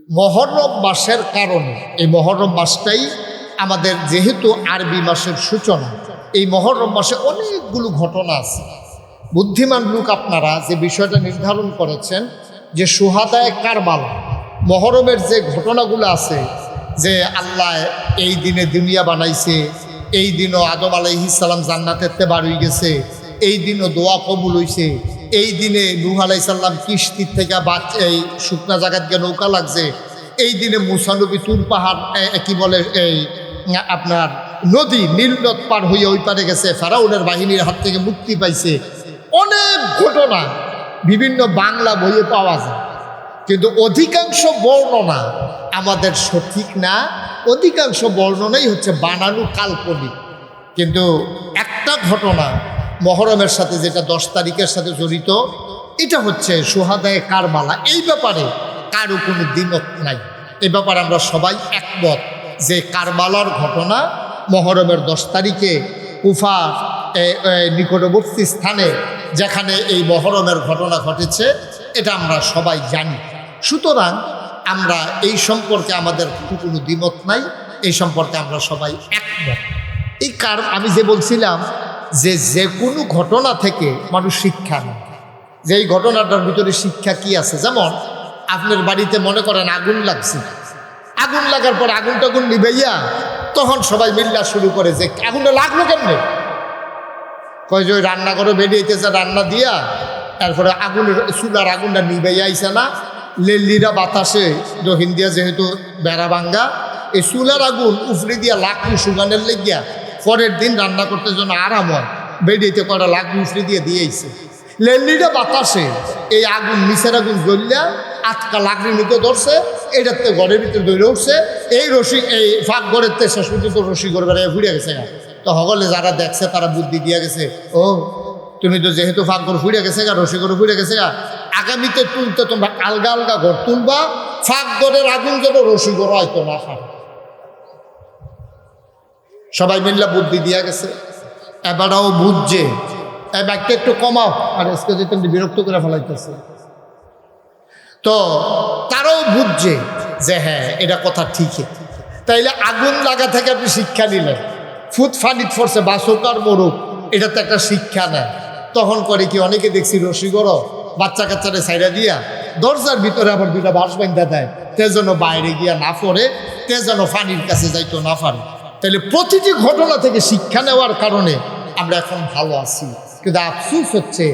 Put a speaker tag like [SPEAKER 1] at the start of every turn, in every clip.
[SPEAKER 1] মহররম মাসের কারণে, এই মহররম মাসটাই আমাদের যেহেতু আরবি মাসের সূচনা, এই মহররম মাসে অনেকগুলো ঘটনা আছে। বুদ্ধিমান লোক আপনারা যে বিষয়টা নির্ধারণ করেছেন যে শুহাদায়ে কারবালা, মহরমের যে ঘটনাগুলো আছে, যে আল্লাহ এই দিনে দুনিয়া বানাইছে, এই দিনও আদম আলাইহিস সালাম জান্নাতেতে বার হয়ে গেছে, এই দিনও দোয়া কবুল হইছে, এই দিনে নূহ আলাইহিস সালাম কিস্তির থেকে এই শুকনা জায়গাত গিয়ে নৌকা লাগছে, এই দিনে মুসা নবী তুর পাহাড় কি বলে এই আপনার নদী নীল নদ পার হয়ে ওই পারে গেছে, ফেরাউনের বাহিনীর হাত থেকে মুক্তি পাইছে। অনেক ঘটনা বিভিন্ন বাংলা বইয়ে পাওয়া যায়, কিন্তু অধিকাংশ বর্ণনা আমাদের সঠিক না। অধিকাংশ বর্ণনাই হচ্ছে বানানো, কাল্পনিক। কিন্তু একটা ঘটনা মহরমের সাথে, যেটা 10 তারিখের সাথে জড়িত, এটা হচ্ছে শুহাদায়ে কারবালা। এই ব্যাপারে কারো কোনো দ্বিমত নাই। এই ব্যাপারে আমরা সবাই একমত যে কারবালার ঘটনা মহরমের 10 তারিখে কুফার নিকটবর্তী স্থানে যেখানে এই মহরমের ঘটনা ঘটেছে, এটা আমরা সবাই জানি। সুতরাং আমরা এই সম্পর্কে আমাদের কোনো দ্বিমত নাই, এই সম্পর্কে আমরা সবাই একমত। এই আমি যে বলছিলাম যে যে কোনো ঘটনা থেকে মানুষ শিক্ষা নেয়, যে এই ঘটনাটার ভিতরে শিক্ষা কি আছে। যেমন আপনার বাড়িতে মনে করেন আগুন লাগছে, আগুন লাগার পর আগুন টাগুন নিভাইয়া তখন সবাই মিল্লা শুরু করে যে আগুনটা লাগলো কেমনে, কয় যে ওই রান্নাঘরে বেরিয়েছে রান্না দিয়া, তারপরে আগুনের চুলার আগুনটা নিভাইয়া আইসে না, লেল্লিরা বাতাসে দক্ষিণ দিয়া যেহেতু বেড়া ভাঙ্গা, এই চুলার আগুন উফরে দিয়া লাকড়ি সুগানের লেগিয়া পরের দিন রান্না করতে যেন আরাম হয়, বেরিয়েতে কটা লাকড়ি উফরে দিয়ে দিয়েছে। লেল্লিরা বাতাসে এই আগুন নিচের আগুন জ্বললিয়া আটকা লাকড়ির মধ্যে ধরছে, এটাতে ঘরের ভিতরে দৌড়ে উঠছে, এই রশি এই ফাঁক ঘরের তে শেষ পর্যন্ত রশি ঘর বেড়ায় ঘুরে গেছে। তো সকলে যারা দেখছে তারা বুদ্ধি দিয়া গেছে, ও তুমি তো যেহেতু ফাঁক ঘর ফুড়ে গেছে গা, রশি ঘর ফুড়ে গেছে গা, আগামীতে তুলতে তোমরা আলগা আলগা ঘর তুলবা, ফাঁক ঘরের আগুন যেন রশি ঘর হয়তো না ফাঁক। সবাই মিল্লা বুদ্ধি দিয়া গেছে। এবারও বুঝছে, এই ব্যাগটা একটু কমাও, আর আজকে যেতে বিরক্ত করে ফেলাইতেছে। তো তারাও বুঝছে যে হ্যাঁ এটা কথা ঠিকই। তাইলে আগুন লাগা থেকে আপনি শিক্ষা নিলেন, ফুট ফানিত ফরছে বাসকার মরুক, এটা তো একটা শিক্ষা নেয়। তখন করে কি অনেকে দেখছি রশি গড় বাচ্চা কাচ্চারে সাইডা দিয়া দরজার ভিতরে আবার দুটা বাঁশ বান্ধা দেয়, তে যেন বাইরে গিয়া না পড়ে, তে যেন ফানির কাছে যাইতো না পারে। তাহলে প্রতিটি ঘটনা থেকে শিক্ষা নেওয়ার কারণে আমরা এখন ভালো আছি। কিন্তু আফসোস হচ্ছে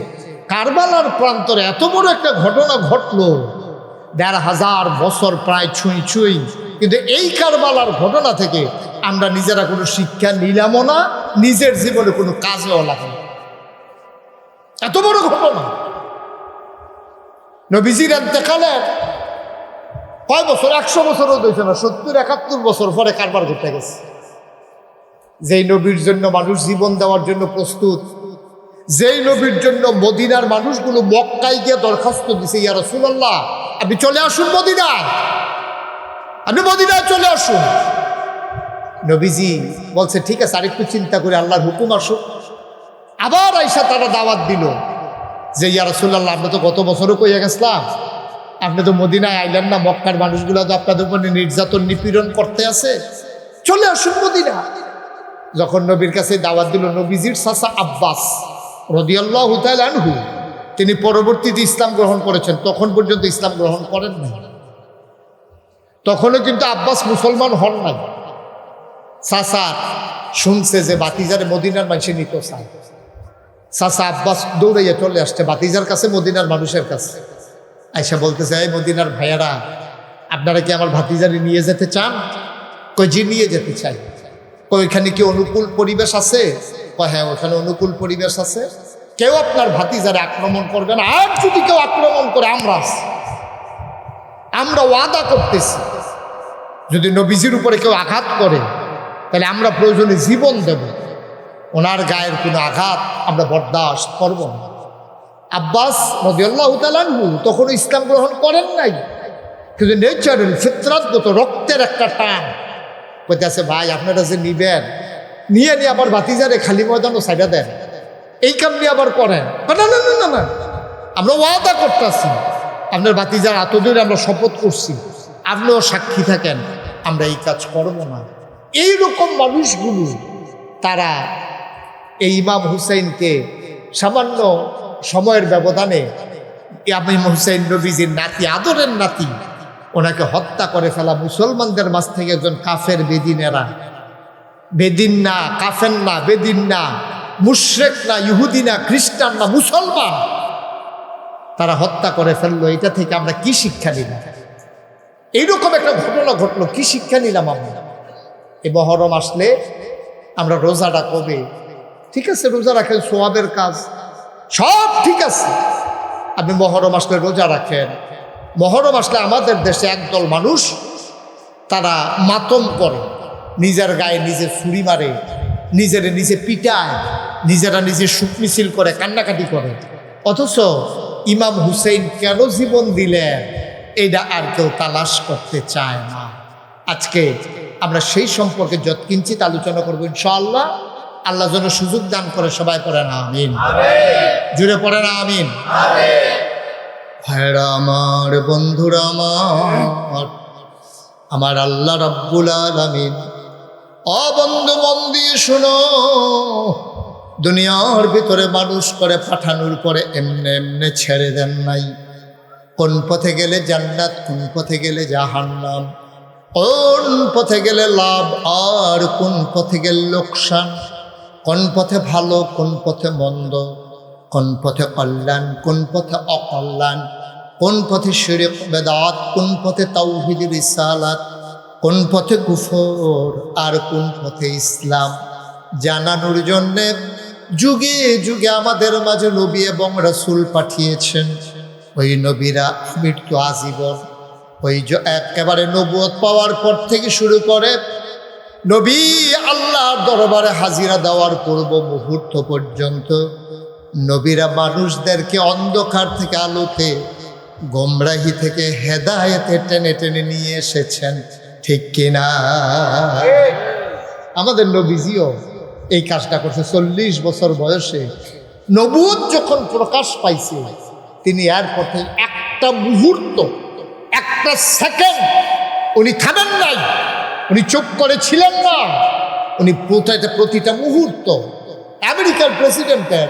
[SPEAKER 1] কারবালার প্রান্তরে এত বড় একটা ঘটনা ঘটলো, ১৫০০ বছর প্রায় ছুঁই ছুঁই, কিন্তু এই কারবালার ঘটনা থেকে আমরা নিজেরা কোনো শিক্ষা নিলামও না, নিজের জীবনে কোনো কাজেও লাগে না। এত বড় ঘটনা। নবীজির ইন্তেকালের কয় বছর, ১০০ বছরও দিয়েছে না, ৭০-৭১ বছর পরে কারবার ঘটে গেছে। যেই নবীর জন্য মানুষ জীবন দেওয়ার জন্য প্রস্তুত, যেই নবীর জন্য মদিনার মানুষগুলো মক্কায় গিয়ে দরখাস্ত দিছে, ইয়া রাসূলুল্লাহ আপনি চলে আসুন মদিনায়, আপনি মদিনায় চলে আসুন। নবীজি বলছে ঠিক আছে, আরেকটু চিন্তা করে আল্লাহর হুকুম আসুক। আবার আইসা তারা দাওয়াত দিল যে ইয়া রাসূলুল্লাহ আপনি তো গত বছরও কইয়া গেছিলাম, আপনি তো মদিনায় আইলেন না, মক্কার মানুষগুলো তো আপনাদের উপর নির্যাতন নিপীড়ন করতে আছে, চলে আসুন মদিনা। যখন নবীর কাছে দাওয়াত দিল, নবীজির চাচা আব্বাস রাদিয়াল্লাহু তাআলা আনহু তিনি পরবর্তীতে ইসলাম গ্রহণ করেছেন, তখন পর্যন্ত ইসলাম গ্রহণ করেন নাই। তখনও কিন্তু আব্বাস মুসলমান হন নাই। চাচা শুনছে যে বাতিজারে মদিনার মানুষে নিতে চায়, চাচা আব্বাস দৌড়াইয়া চলে আসছে বাতিজার কাছে, মদিনার মানুষের কাছে। আয়সা বলতেছে, এই মদিনার ভাইয়ারা আপনারা কি আমার ভাতিজারে নিয়ে যেতে চান? কই জি নিয়ে যেতে চাই। কই ওইখানে কি অনুকূল পরিবেশ আছে? কয় হ্যাঁ ওখানে অনুকূল পরিবেশ আছে, কেউ আপনার ভাতিজারে আক্রমণ করবে না, আর যদি কেউ আক্রমণ করে আমরা ওয়াদা করতেছি যদি নবীজির উপরে কেউ আঘাত করে তাহলে আমরা প্রয়োজনে জীবন দেব, ওনার গায়ের কোনো আঘাত আমরা বরদাস্ত করব না। আব্বাস রাদিয়াল্লাহু তাআলা আনহু তখনও ইসলাম গ্রহণ করেন নাই, কিন্তু নেচারাল ফিতরাতগত রক্তের একটা টান কইতেছে, ভাই আপনারা যে নিবেন, নিয়ে আবার ভাতিজারে খালি ময়দানও সাইডা দেন, এই কাম নিয়ে আবার করেন। না না না না না, আমরা ওয়াদা করতেছি, আপনার ভাতিজার এতদিন আমরা শপথ করছি, আপনিও সাক্ষী থাকেন, আমরা এই কাজ করব না। এইরকম মানুষগুলো তারা এই ইমাম হুসাইনকে সামান্য সময়ের ব্যবধানে ইমাম হুসাইন নবীজির নাতি, আদরের নাতি, ওনাকে হত্যা করে ফেলা মুসলমানদের মাঝ থেকে একজন কাফের বেদিনেরা, বেদিন না, কাফের না, বেদিন না, মুশরিক না, ইহুদি না, খ্রিস্টান না, মুসলমান, তারা হত্যা করে ফেললো। এটা থেকে আমরা কি শিক্ষা নিলাম? এইরকম একটা ঘটনা ঘটলো, কি শিক্ষা নিলাম আমরা? এই মহরম আসলে আমরা রোজাটা কবে, ঠিক আছে রোজা রাখেন, সোয়াবের কাজ সব ঠিক আছে, আপনি মহরম আসলে রোজা রাখেন। মহরম আসলে আমাদের দেশে একদল মানুষ তারা মাতম করে, নিজের গায়ে নিজে ছুরি মারে, নিজে পিটায়, নিজেরা নিজে শোক মিছিল করে, কান্নাকাটি করে। অথচ ইমাম হুসেইন কেন জীবন দিলেন এইটা আর কেউ তালাশ করতে চায় না। আজকে আমরা সেই সম্পর্কে যৎকিঞ্চিত আলোচনা করবো ইনশাআল্লাহ। আল্লাহ যেন সুযোগ দান করে, সবাই পড়েন আমিন, জুড়ে পড়েন আমিন। ভাইরা আমার, বন্ধুরা আমার, আমার আল্লাহ রাব্বুল আলামিন, ও বন্ধু মন দিয়ে শোনো, দুনিয়ার ভিতরে মানুষ করে পাঠানোর পরে এমনে এমনে ছেড়ে দেন নাই। কোন পথে গেলে জান্নাত, কোন পথে গেলে জাহান্নাম, কোন পথে গেলে লাভ আর কোন পথে গেলে লোকসান, কোন পথে ভালো কোন পথে মন্দ, কোন পথে কল্যাণ কোন পথে অকল্যাণ, কোন পথে শিরক বেদাত, কোন পথে তাওহীদ রিসালাত, কোন পথে কুফর আর কোন পথে ইসলাম জানানোর জন্যে যুগে যুগে আমাদের মাঝে নবী এবং রাসূল পাঠিয়েছেন। ওই নবীরা মৃত্যু আজীবন, ওই যে একেবারে নবুয়ত পাওয়ার পর থেকে শুরু করে নবী আল্লাহর দরবারে হাজিরা দেওয়ার পূর্ব মুহূর্ত পর্যন্ত নবীরা মানুষদেরকে অন্ধকার থেকে আলোতে, গোমরাহি থেকে হেদায়েতে টেনে টেনে নিয়ে এসেছেন, ঠিক কিনা? আমাদের নবীজিও এই কাজটা করছে। 40 বছর বয়সে নবুয়ত যখন প্রকাশ পাইছে, তিনি এর পথে একটা মুহূর্ত, একটা সেকেন্ড উনি থামেন নাই, উনি চুপ করেছিলেন না। উনি প্রতিটা মুহূর্ত, আমেরিকার প্রেসিডেন্টের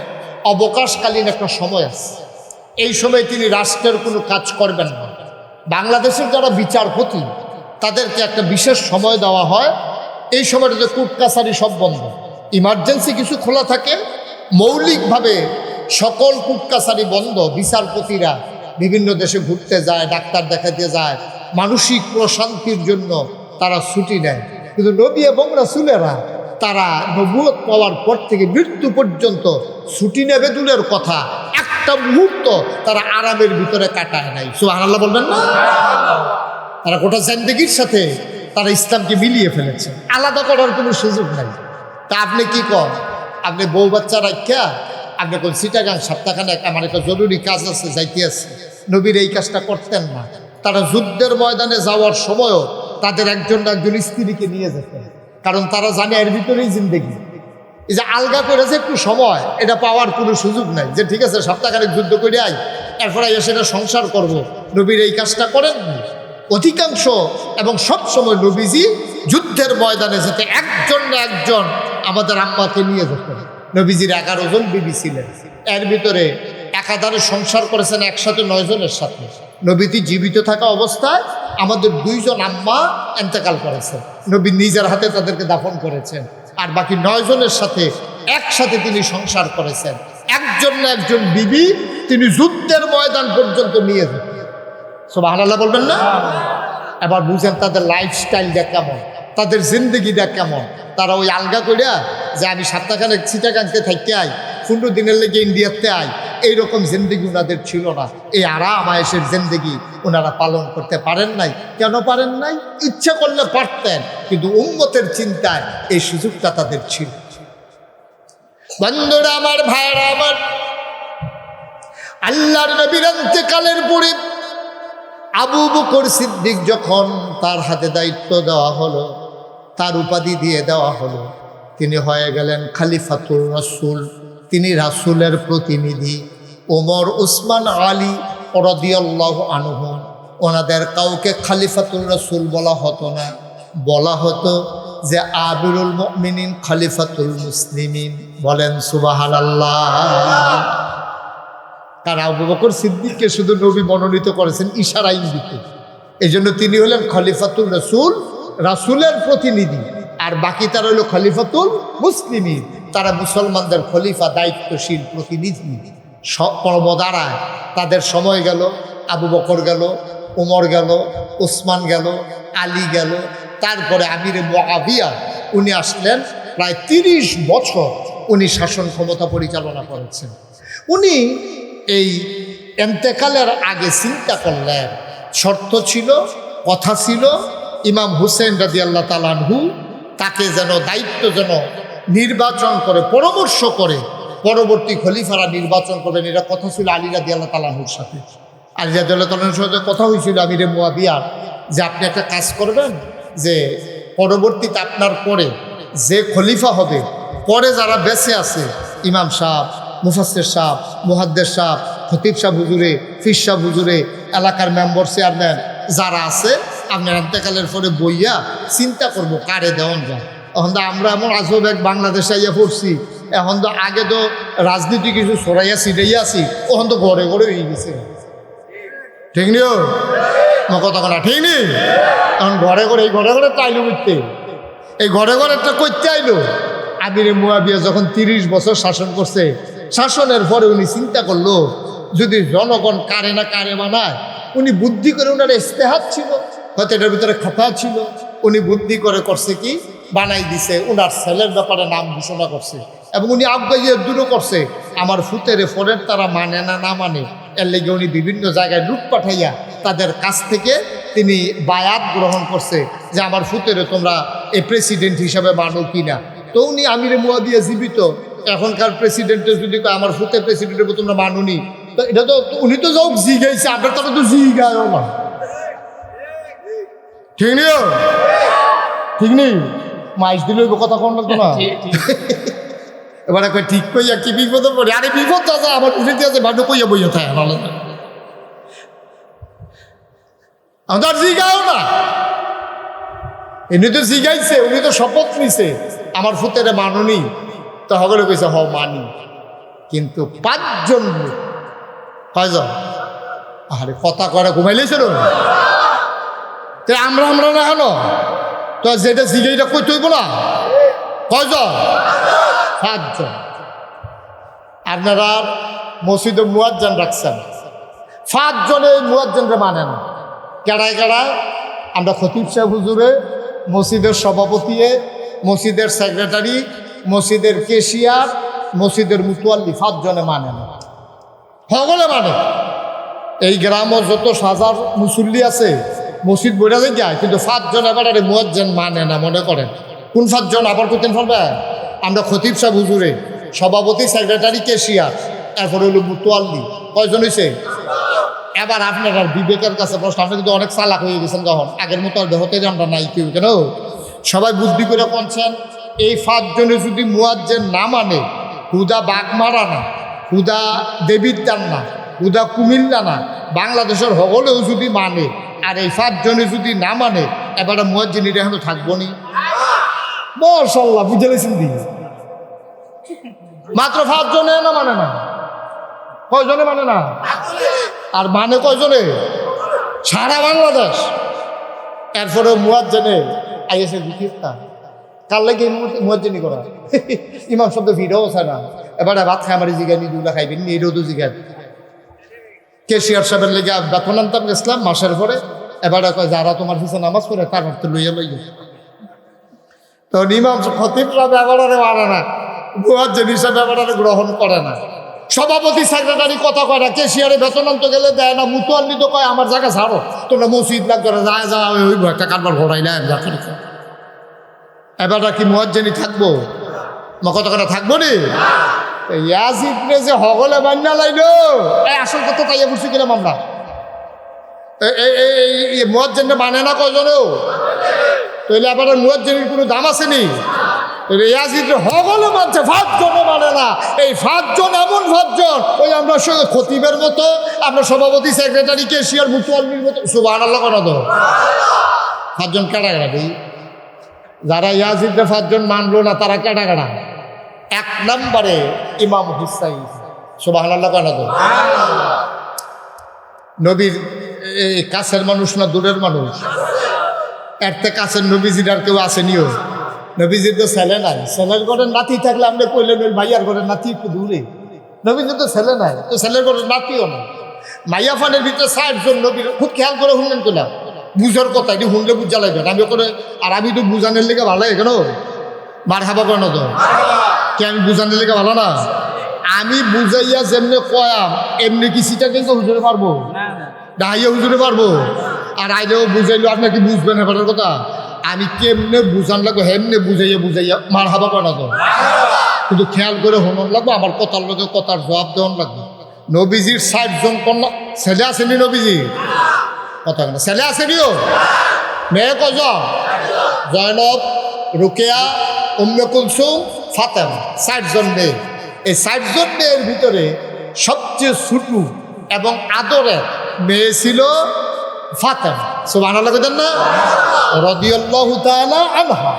[SPEAKER 1] অবকাশকালীন একটা সময় আছে, এই সময় তিনি রাষ্ট্রের কোনো কাজ করবেন না। বাংলাদেশের যারা বিচারপতি তাদেরকে একটা বিশেষ সময় দেওয়া হয়, এই সময়টাতে কোর্ট কাছারি সব বন্ধ, ইমার্জেন্সি কিছু খোলা থাকে, মৌলিকভাবে সকল কোর্ট কাছারি বন্ধ। বিচারপতিরা বিভিন্ন দেশে ঘুরতে যায়, ডাক্তার দেখাতে যায়, মানসিক প্রশান্তির জন্য তারা ছুটি নেয়। কিন্তু নবী এবং রাসূলেরা তারা নবুয়ত পাওয়ার পর থেকে মৃত্যু পর্যন্ত ছুটি নেবে দূরের কথা, একটা মুহূর্ত তারা আরামের ভিতরে কাটায় নাই। সুবহানাল্লাহ বলবেন না? তারা গোটা জিন্দেগির সাথে তারা ইসলামকে মিলিয়ে ফেলেছে, আলাদা করার কোনো সুযোগ নাই। তা আপনি কি কর, আপনি বউ বাচ্চা রাখা আপনি কোন চিটাগাং সপ্তাহখানে আমার একটা জরুরি কাজ আছে, যাইতে আছে। নবীর এই কাজটা করতেন না। তারা যুদ্ধের ময়দানে যাওয়ার সময়ও তাদের একজন স্ত্রীকে নিয়ে যেতেন, কারণ তারা জানে এর ভিতরেই জিন্দেগি। এই যে আলগা করে যে একটু সময়, এটা পাওয়ার কোনো সুযোগ নাই যে ঠিক আছে সপ্তাহখানেক যুদ্ধ করে আই, এরপরে এসে সংসার করব। নবীর এই কাজটা করেননি। অধিকাংশ এবং সবসময় নবীজি যুদ্ধের ময়দানে যেতে একজন না একজন আমাদের আম্মাকে নিয়ে যেতেন। নবীজির 11 জন বিবি ছিলেন, এর ভিতরে একাধারে সংসার করেছেন একসাথে 9 জনের সাথে। নবীজি জীবিত থাকা অবস্থায় আমাদের 2 জন আম্মা এন্তেকাল করেছেন, নবী নিজের হাতে তাদেরকে দাফন করেছেন। আর বাকি 9 জনের সাথে একসাথে তিনি সংসার করেছেন। একজন না একজন বিবি তিনি যুদ্ধের ময়দান পর্যন্ত নিয়ে যেতেন। সুবহানাল্লাহ বলবেন না? এবার বুঝেন তাদের লাইফস্টাইলটা কেমন, তাদের জিন্দগিটা কেমন। তারা ওই আলগা করিয়া যে আমি সপ্তাহখানেক চিটাগাংতে থাকতে আই, 15 দিনের লেগে ইন্ডিয়াতে আই, এইরকম জিন্দগি ওনাদের ছিল না। এই আরাম আয়েশের জিন্দগি ওনারা পালন করতে পারেন নাই। কেন পারেন নাই? ইচ্ছা করলে পারতেন, কিন্তু উম্মতের চিন্তায় এই সুযোগটা তাদের ছিল। বন্ধুরা আমার, ভাইরা আমার, আল্লাহর নবীর ইন্তেকালের পরে আবু বকর সিদ্দিক যখন তার হাতে দায়িত্ব দেওয়া হলো, তার উপাধি দিয়ে দেওয়া হলো, তিনি হয়ে গেলেন খলিফাতুর রাসূল, তিনি রাসূলের প্রতিনিধি। ওমর, উসমান, আলী রাদিয়াল্লাহু আনহুম ওনাদের কাউকে খলিফাতুল রাসূল বলা হতো না, বলা হতো যে আমিরুল মুমিনিন খলিফাতুল মুসলিমিন। বলেন সুবহানাল্লাহ। কারণ আবু বকর সিদ্দিককে শুধু নবী মনোনীত করেছেন ইশারা ইঙ্গিতে, এই জন্য তিনি হলেন খলিফাতুল রাসূল, রাসূলের প্রতিনিধি। আর বাকি তারা হলো খলিফাতুল মুসলিমিন, তারা মুসলমানদের খলিফা, দায়িত্বশীল প্রতিনিধি। পরবদারায় তাদের সময় গেল, আবু বকর গেল, উমর গেল, উসমান গেল, আলী গেল, তারপরে আমিরে মুআবিয়া উনি আসলেন। প্রায় 30 বছর উনি শাসন ক্ষমতা পরিচালনা করেছেন। উনি এই এন্তেকালের আগে চিন্তা করলেন, শর্ত ছিল, কথা ছিল, ইমাম হুসেন রাদিয়াল্লাহু তাআলা আনহু তাকে যেন দায়িত্ব যেন নির্বাচন করে, পরামর্শ করে পরবর্তী খলিফারা নির্বাচন করবেন। এটা কথা ছিল আলী রাদিয়াল্লাহু তাআলা আনহুর সাথে। আলী রাদিয়াল্লাহু তাআলা আনহুর সাথে কথা হয়েছিল আমিরে মুআবিয়া যে আপনি একটা কাজ করবেন, যে পরবর্তীতে আপনার পরে যে খলিফা হবে, পরে যারা বেঁচে আছে, ইমাম সাহেব, মুফাসসির সাহেব, মুহাদ্দিস সাহেব, খতিব সাহেব হুজুরে, ফির সাহেব হুজুরে, এলাকার মেম্বার চেয়ারম্যান যারা আছে, আপনার ইন্তেকালের পরে বইয়া চিন্তা করব কারে দেওয়ান যায়। এখন তো আমরা এমন আজব এক বাংলাদেশে আইয়া পড়ছি, এখন তো আগে তো রাজনীতি কিছু সরাইয়া ছিটাইয়া আছি, ওখান তো ঘরে ঘরে হয়ে গেছে। ঠিক নিও কথা কথা, ঠিক নেই? এখন ঘরে ঘরে, এই ঘরে ঘরে তাইলো করতে, এই ঘরে ঘরে একটা করতে আইলো। আমিরে মুআবিয়া যখন 30 বছর শাসন করছে, শাসনের পরে উনি চিন্তা করলো যদি জনগণ কারে না কারে বানায়, উনি বুদ্ধি করে, ওনার ইস্তেহাদ ছিল, হয়তো এটার ভিতরে খাতা ছিল, উনি বুদ্ধি করে করছে কি বানাই দিছে, ওনার ছেলের ব্যাপারে নাম ঘোষণা করছে। এবং উনি আবগাইয়ে দূরও করছে, আমার ফুতেরে ফরের তারা মানে না, না মানে, এর লেগে উনি বিভিন্ন জায়গায় লুট পাঠাইয়া তাদের কাছ থেকে তিনি বায়াত গ্রহণ করছে যে আমার ফুতেরে তোমরা এই প্রেসিডেন্ট হিসাবে মানো কিনা। তো উনি আমিরে মুআবিয়া জীবিত, এখনকার প্রেসিডেন্টের যদি আমার ফুতে প্রেসিডেন্টের তোমরা মানুনি, তো এটা তো উনি তো যাও জিগাইছে, আপনার তারা তো জিগায়ও না। ঠিক নিও, ঠিক নেই? মাইস দিল কথা কোন লাগতো না। এবারে কই ঠিক কইয়া কি বিপদ পড়ে, আরে বিপদ আছে আমার উঠে আছে, ভালো কইয়া বইয়া থাকে ভালো না, আমার জিগাও না। এমনি তো জিগাইছে, উনি তো শপথ নিছে আমার ফুতেরে মানুনি, তো সকলে কইছে হ মানি। কিন্তু 5 জন লোক, কয়জন? আরে কথা করা ঘুমাইলেছে রে, আমরা আমরা না কেন? তো যেটা জিগাইটা কই তৈব না, কয়জন? 5 জন। আপনারা মসজিদে মুয়াজ্জিন রাখছেন, 5 জনে মুয়াজ্জিনরে মানে না। কেড়ায় কেড়ায়? আমরা খতিব সাহেব হুজুরে, মসজিদের সভাপতি, মসজিদের সেক্রেটারি, মসজিদের কেশিয়ার, মসজিদের মুতোয়াল্লি, 5 জনে মানে না, সকলে মানে। এই গ্রামও যত হাজার মুসল্লি আছে, মসজিদ বইরা যায়, কিন্তু 5 জন এবার মুয়াজ্জিন মানে না। মনে করেন কোন 5 জন? আবার করতেন ফেলবে? আমরা খতিব সাহেব হুজুরে, সভাপতি, সেক্রেটারি, কেশিয়ার, এরপরে হলো মুতোয়াল্লি। কয়জন হয়েছে? এবার আপনার আর বিবেকের কাছে প্রশ্ন, আপনি কিন্তু অনেক চালাক হয়ে গেছেন, কখন আগের মতো আর দেহতে আমরা নাই কেউ, কেন? সবাই বুদ্ধি করে পৌঁছেন, এই 5 জনে যদি মুয়াজ্জিন না মানে, হুদা বাঘ মারা না, হুদা দেবীর দান না, হুদা কুমিল্লা না, বাংলাদেশের হগলেও যদি মানে, আর এই 5 জনে যদি না মানে, এবারে মুয়াজ্জিন এটা এখন থাকবো নি। মাশাআল্লাহ, বুঝে লেছেন দিন। মাত্র 5 জনে না মানে না, কয়জনে মানে না? আর মানে কয়জনে? সারা বাংলাদেশ। এরপরে মুয়াজ্জিনে আইএসএ বিকিস্তা কার লাগে মুয়াজ্জিনি করা, ইমাম শব্দ ভিড়ও আছে না। এবারে ভাত খাই আমার জিগাই নিদুলা খাইবেন নি, এটাও তো জিগাই। কেশিয়ার সাহেবের লেগে বেতন আনতাম গেছিলাম মাসের পরে, এবারে কয় যারা তোমার পিছনে নামাজ পড়ে তার হাতে লইয়া লইয়া। তো ইমাম খতিবরা ব্যাপারে মানে না, মুয়াজ্জিন হিসাবে ব্যাপারে গ্রহণ করে না। সভাপতি, সেক্রেটারি কথা কয় না, কেশিয়ারে বেতন আনতে গেলে দেয় না, মুতোয়াল্লি তো কয় আমার জায়গা ছাড়ো, তোমরা মসজিদ লাগবে না, যায় যা ওই একটা কারবার ঘোরাইলাম। এবার কি মুয়াজ্জিনি থাকবো? কত কথা থাকবো নি? ইয়াজিদরে যে হগলে বান্না লাইলো, এই আসল কথা তাইয়া বুঝছি কিনা আমরা। এই মুয়াজ্জিনরে মানে না কয়জনেও, তাহলে আবার মুয়াজ্জিনের কোনো দাম আছে নি? ইয়াজিদ হগলে মানছে, 5 জনও মানে না। এই 5 জন এমন 5 জন, ওই আমরা খতিবের মতো, আমরা সভাপতি সেক্রেটারি কেশিয়ার মুতুয়াল্লির মতো। সুবহানাল্লাহ কোন তো 5 জন কাটা দিই। যারা ইয়াজিদে 5 জন মানলো না তারা কাটা। 1 নম্বরে ইমাম হুসাইন। সুবহানাল্লাহ কোন তো নবীর কাছের মানুষ না দূরের মানুষ? এর থেকে কাছের নবীজির আর কেউ আসেনিও। নবীজির তো ছেলে নাই, ছেলের ঘরের নাতি থাকলে আপনি কইলেন ওই ভাইয়ার ঘরের নাতি একটু দূরে। নবীজির তো ছেলে নাই, তো ছেলের ঘরের নাতিও না। মাইয়া ফানের ভিতরে 60 জন নবীর, খুব খেয়াল করে শুনলেন করলাম, বুঝার কথা এটি শুনলে বুঝা লাগবেন। আমি ওখানে আর আমি তো বুঝানোর লেগে ভালো কেন মার হাবা কেন তো কি আমি বুঝানোর লেগে ভালো না? আমি বুঝাইয়া যেমনি কয়াম এমনি কি সিটা কিন্তু হুজুরে পারবো ডাইয়া হুজুরে পারবো? আর আইলেও বুঝাইলো আপনার কি বুঝবেন এবারের কথা? আমি কেমনে বুঝান লাগবো হেমনে বুঝাইয়া মার হাবা করা তো। কিন্তু খেয়াল করে হনন লাগবো, আমার কথার লোকে কথার জবাব দেওয়ান লাগবে। নবীজির 60 জন কন্যা, ছেলে আসেনি নবীজি? কথা কেন ছেলে আসেনিও? মেয়ে কজন? জয়নব, রুকেয়া, উম্মে কুলসুম, ফাতেমা, 60 জন মেয়ে। এই 60 জন মেয়ের ভিতরে সবচেয়ে ছোট এবং আদরের মেয়ে ছিল ফাতেমা। সুবহানাল্লাহ কইতেন না? রাদিয়াল্লাহু তাআলা আনহা।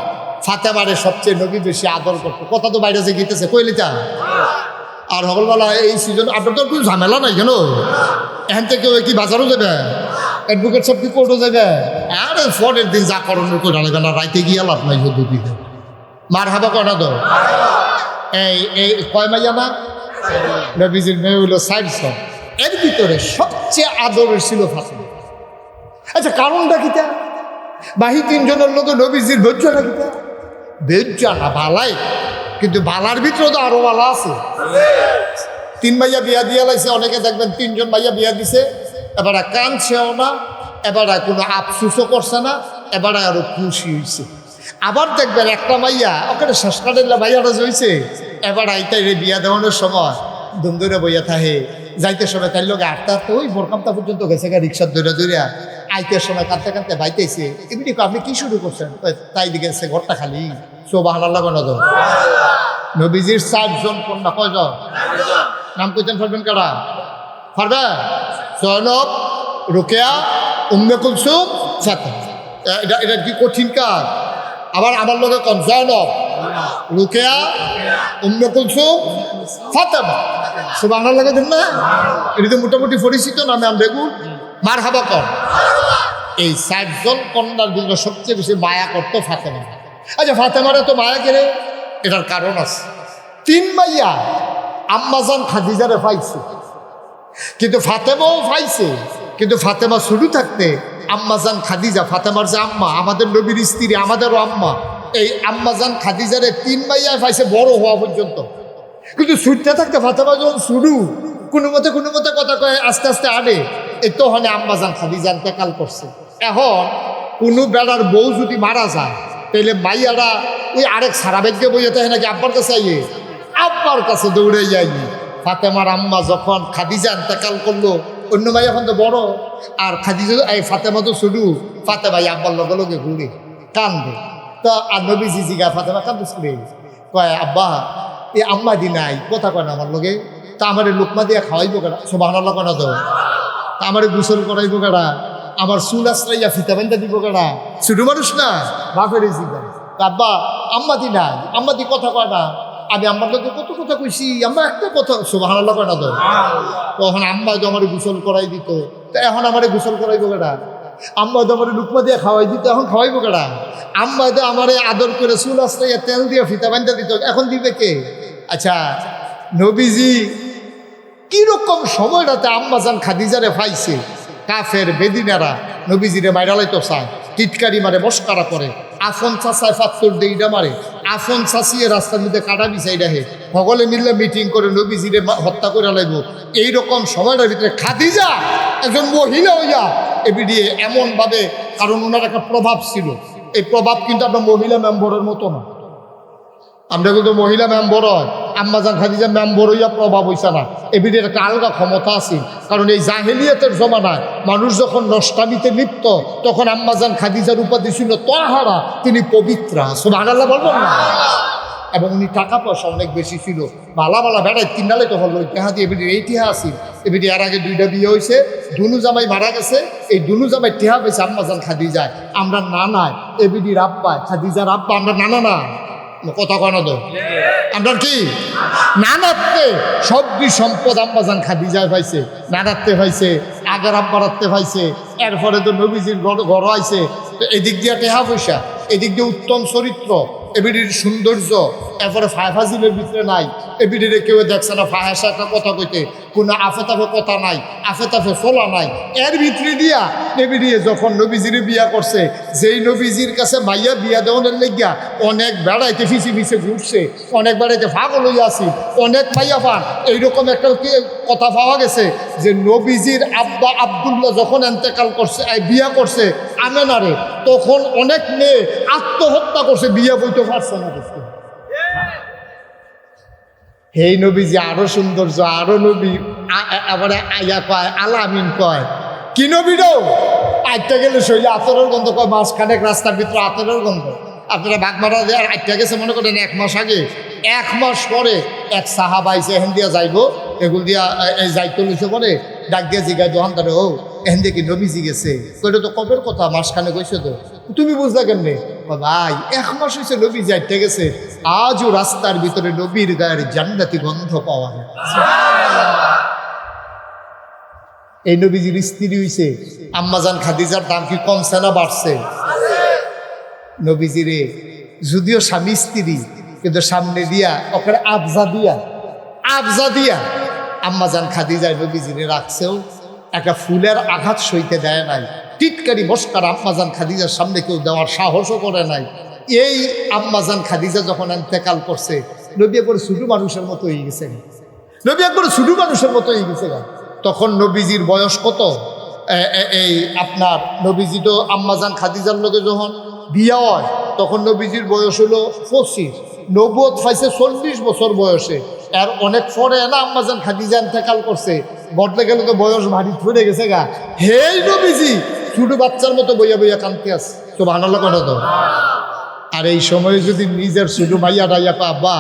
[SPEAKER 1] ফাতেমারে সবচেয়ে নবী বেশি আদর করতো। কথা তো বাইরে যে গিতেছে কইলিতা। আর হলবেলা এই সিজন আপনার তো একটু ঝামেলা নাই কেন? এখান থেকে কি বাজারও যাবে, অ্যাডভোকেট সব কি কোর্টও যাবে? আরে পরের দিন যা করণের করে লাগবে না, রাইতে গিয়ে লাভ নাই দিতে। মার হাবা কটা তো এই কয় মাইয়া না নবীজির মেয়ে হইল 60 জন। এর ভিতরে সবচেয়ে আদরের ছিল ফাতেমা। আচ্ছা কারণটা কিতা? বাহি 3 জনের লোক নবীজির বেজ্জা কিতা? বেজ্জা না বালাই, কিন্তু বালার ভিতরে তো আরো বালা আছে। 3 ভাইয়া বিয়া দিয়া লাইছে। অনেকে দেখবেন 3 জন ভাইয়া বিয়া দিছে, এবার কানছেও না, এবার কোনো আফসুসও করছে না, এবার আরো খুশি হয়েছে। আবার দেখবেন একটা মাইয়া ওখানে শেষ কাটেলা ভাইয়াটা হয়েছে, এবার আইতাই রে বিয়া দেওয়ানোর সময় দুমদুরে বইয়া থাহে। যাইতে সময় তাই লোক আটটা ওই ভোরকামটা পর্যন্ত গেছে গা রিক্সার দৌড়া আইতের সময় কাঁদতে কাঁদতে বাইতেছে। এমনি আপনি কি শুরু করছেন? তাই দিকে ঘরটা খালি। সুবহানাল্লাহ কোন তো নবীজির 60 জন কন্যা কয়জন? নাম কইতেন পারবেন কারা? পারবে? জয়নব, রুকেয়া, উম্মে কুলসুম, ফাতেমা। এটা কি কঠিন কাজ? আবার আমার লোকে কোন? জয়নব, রুকেয়া, উম্মে কুলসুম, ফাতেমা। সুবহানাল্লাহ কইতেন না? এটা তো মোটামুটি পরিচিত নামে আমরা বেগুন মার হাবা কর। এই 60 জন কন্যার ভিতরে সবচেয়ে বেশি মায়া করতো ফাতেমা। আচ্ছা ফাতেমারে তো মায়া কেড়ে, এটার কারণ আছে। 3 মাইয়া আম্মাজান খাদিজারে পাইছে, কিন্তু ফাতেমাও পাইছে। কিন্তু ফাতেমা শুরু থাকতে আম্মাজান খাদিজা, ফাতেমার যে আম্মা, আমাদের নবীর স্ত্রী, আমাদেরও আম্মা, এই আম্মাজান খাদিজারে 3 মাইয়া পাইছে বড় হওয়া পর্যন্ত। কিন্তু ছুটতে থাকতে ফাতেমা যখন শুরু কোনো মতে কথা কয়ে আস্তে আস্তে আনে, এই তখন আম্মাজান খাদিজা ইন্তেকাল করছে। এখন কোনো বেড়ার বউ যদি মারা যায় তাহলে মাইয়ারা ওই আরেক সারা বেগে বইয়ে থাকে নাকি আব্বার কাছে আইয়ে, আব্বার কাছে দৌড়ে যায়নি। ফাতেমার আম্মা যখন খাদিজা ইন্তেকাল করলো, অন্য মাই এখন তো বড়, আর খাদিজা এই ফাতেমা তো শুরু। ফাতেমা আব্বার লগে লগে ঘুরে কান্দে। তো আর নবীজি জিগা ফাতেমা কান্দে শুনে কয় আব্বা এই আম্মা দি নাই, কথা কয় না আমার লগে, তা আমার লোকমা দিয়ে খাওয়াইবো কেনা? সুবহানাল্লাহ কেনা তো তা আমার গোসল করাইবো কেনা? আমার চুল আশ্রাইয়া ফিতা বান্ধা দিব কেনা? ছোট মানুষ না, বাপের জিগা। আব্বা আম্মা দি নাই, আম্মা দি কথা কয় না। আমি আম্মার লোকে কত কথা কইছি, আম্মা একটা কথা। সুবহানাল্লাহ কেনা তো তখন আম্মা তো আমার গোসল করাই দিত, তো এখন আমার গোসল করাইবো কেনা? আম্মা তো আমার লুকমা দিয়ে খাওয়াই দিত, এখন খাওয়াইবো কেনা? আম্মা তো আমার আদর করে চুল আশ্রাইয়া তেল দিয়ে ফিতা বান্ধা দিত, এখন দিবে কে? আচ্ছা নবীজি কিরকম সময়টাতে আম্মাজান খাদিজারে পাইছে, কাফের বেদিনারা নবীজিরে মাইরালাইতো চায়, টিটকারি মারে, মস্কারা করে, আফন চাষায় ফাত্তর দেইডা মারে, আফন চাষিয়ে রাস্তার মধ্যে কাটা বিছাই রাখে, সকলে মিললে মিটিং করে নবীজিরে হত্যা করে লাইব। এইরকম সময়টার ভিতরে খাদিজা একজন মহিলা হইয়া এবিডিয়ে এমনভাবে, কারণ ওনার একটা প্রভাব ছিল, এই প্রভাব কিন্তু আপনার মহিলা মেম্বরের মতো না। আমরা কিন্তু মহিলা মেম্বর হয়, আম্মাজান খাদিজা মেম্বর হইয়া প্রভাব হইছে না। এবিডির একটা আলগা ক্ষমতা আছে, কারণ এই জাহেলিয়াতের জমানায় মানুষ যখন নষ্টামিতে লিপ্ত, তখন আম্মাজান খাদিজার উপাধি ছিল তাহারা, তিনি পবিত্রা। সুবহানাল্লাহ বলবেন না? এবং উনি টাকা পয়সা অনেক বেশি ছিল, বালা বালা বেড়ায় তিনডালে তো হলো টেহা দিয়ে এবিটির এই টেহা আসি। এবিটি এর আগে 2টা বিয়ে হয়েছে, দুনু জামাই মারা গেছে, এই দুনু জামাই টেহা পেয়েছে আম্মাজান খাদিজায়। আমরা নানায় এবিটির আব্বা খাদিজার আব্বা, আমরা নানা না কথা কয় না তো, আমরা কি নানাত্বে সবজি সম্পদ আম্মাজান খাদিজায় পাইছে, নানাত্বে পাইছে, আগের আব্বারাত্তে পাইছে, এরপরে তো নবীজির ঘর আইছে। তো এদিক দিয়ে টেহা পয়সা, এদিক দিয়ে উত্তম চরিত্র, এবিডির সৌন্দর্য, এরপরে ফাজিলের ভিতরে নাই। এবিডিরে কেউ দেখছে না ফাহাসা একটা কথা কইতে, কোনো আফেতাফে কথা নাই, আফেতাফে চলা নাই। এর ভিতরে দিয়া এবিডিয়ে যখন নবীজির বিয়া করছে, যেই নবীজির কাছে মাইয়া বিয়া দেওয়ানের লেগিয়া অনেক বেড়াইতে ফিসে ফিসে ঘুরছে, অনেক বেড়াইতে পাগল হইয়া আসি, অনেক মাইয়া পান। এইরকম একটা কথা পাওয়া গেছে যে নবীজির আব্বা আব্দুল্লাহ যখন এন্তেকাল করছে, বিয়া করছে আমেনারে, তখন অনেক মেয়ে আত্মহত্যা করছে, বিয়া বইতে পারছে না। এই নবীজি আরো সৌন্দর্য, আরো নবী আবার আয়া কয় আলামিন কয় কি নবীরও আটটা গেলে শৈলে আতরের গন্ধ কয়, মাঝখানে রাস্তার ভিতরে আতরের গন্ধ। আপনারা বাগমারা দেওয়ার আটটা গেছে মনে করেন 1 মাস আগে, 1 মাস পরে এক সাহাবা আইসে এহেন দিয়া যাইব, এগুলো দিয়া যাইতে লইছে পরে ডাক দিয়া জিগায় দোকানদারে, ও এহেন দিয়ে কি নবীজি গেছে? কইটা তো কবের কথা, মাসখানে কইছে তো, তুমি বুঝলা কেমনে? ভাই 1 মাস হয়েছে নবী যাইতে গেছে, আজও রাস্তার ভিতরে নবীর গায়ের জান্নাতি গন্ধ পাওয়া যায়। এই নবীজির স্ত্রী হইছে আম্মাজান খাদিজার দাম কি কমছে না বাড়ছে? নবীজিরে যদিও স্বামী স্ত্রী, কিন্তু সামনে দিয়া ওখানে আবজা দিয়া আম্মাজান খাদিজায় নবীজিরে রাখছেও, একটা ফুলের আঘাত সইতে দেয় নাই। টিটকারি বস্কার আম্মাজান খাদিজার সামনে কেউ দেওয়ার সাহসও করে নাই। এই আম্মাজান খাদিজা যখন ইন্তেকাল করছে, নবী একবার ছোট মানুষের মতো হয়ে গেছে, নবী একবার ছোট মানুষের মতো হয়ে গেছে। তখন নবীজির বয়স কত? এই আপনার নবীজি তো আম্মাজান খাদিজার লোকে যখন বিয়া হয় তখন নবীজির বয়স হলো 25, নবুয়ত পাইছে 40 বছর বয়সে। আর অনেক পরে না আম্মাজান খাদিজা ইন্তেকাল করছে, বদলে গেলে তো বয়স ভারী ফুরে গেছে গা। হেই নবীজি ছোট বাচ্চার মতো বইয়া বইয়া কাঁদতে আসে, তো ভালো কথা তো। আর এই সময়ে যদি নিজের ছোট মাইয়া ডাইয়া আব্বা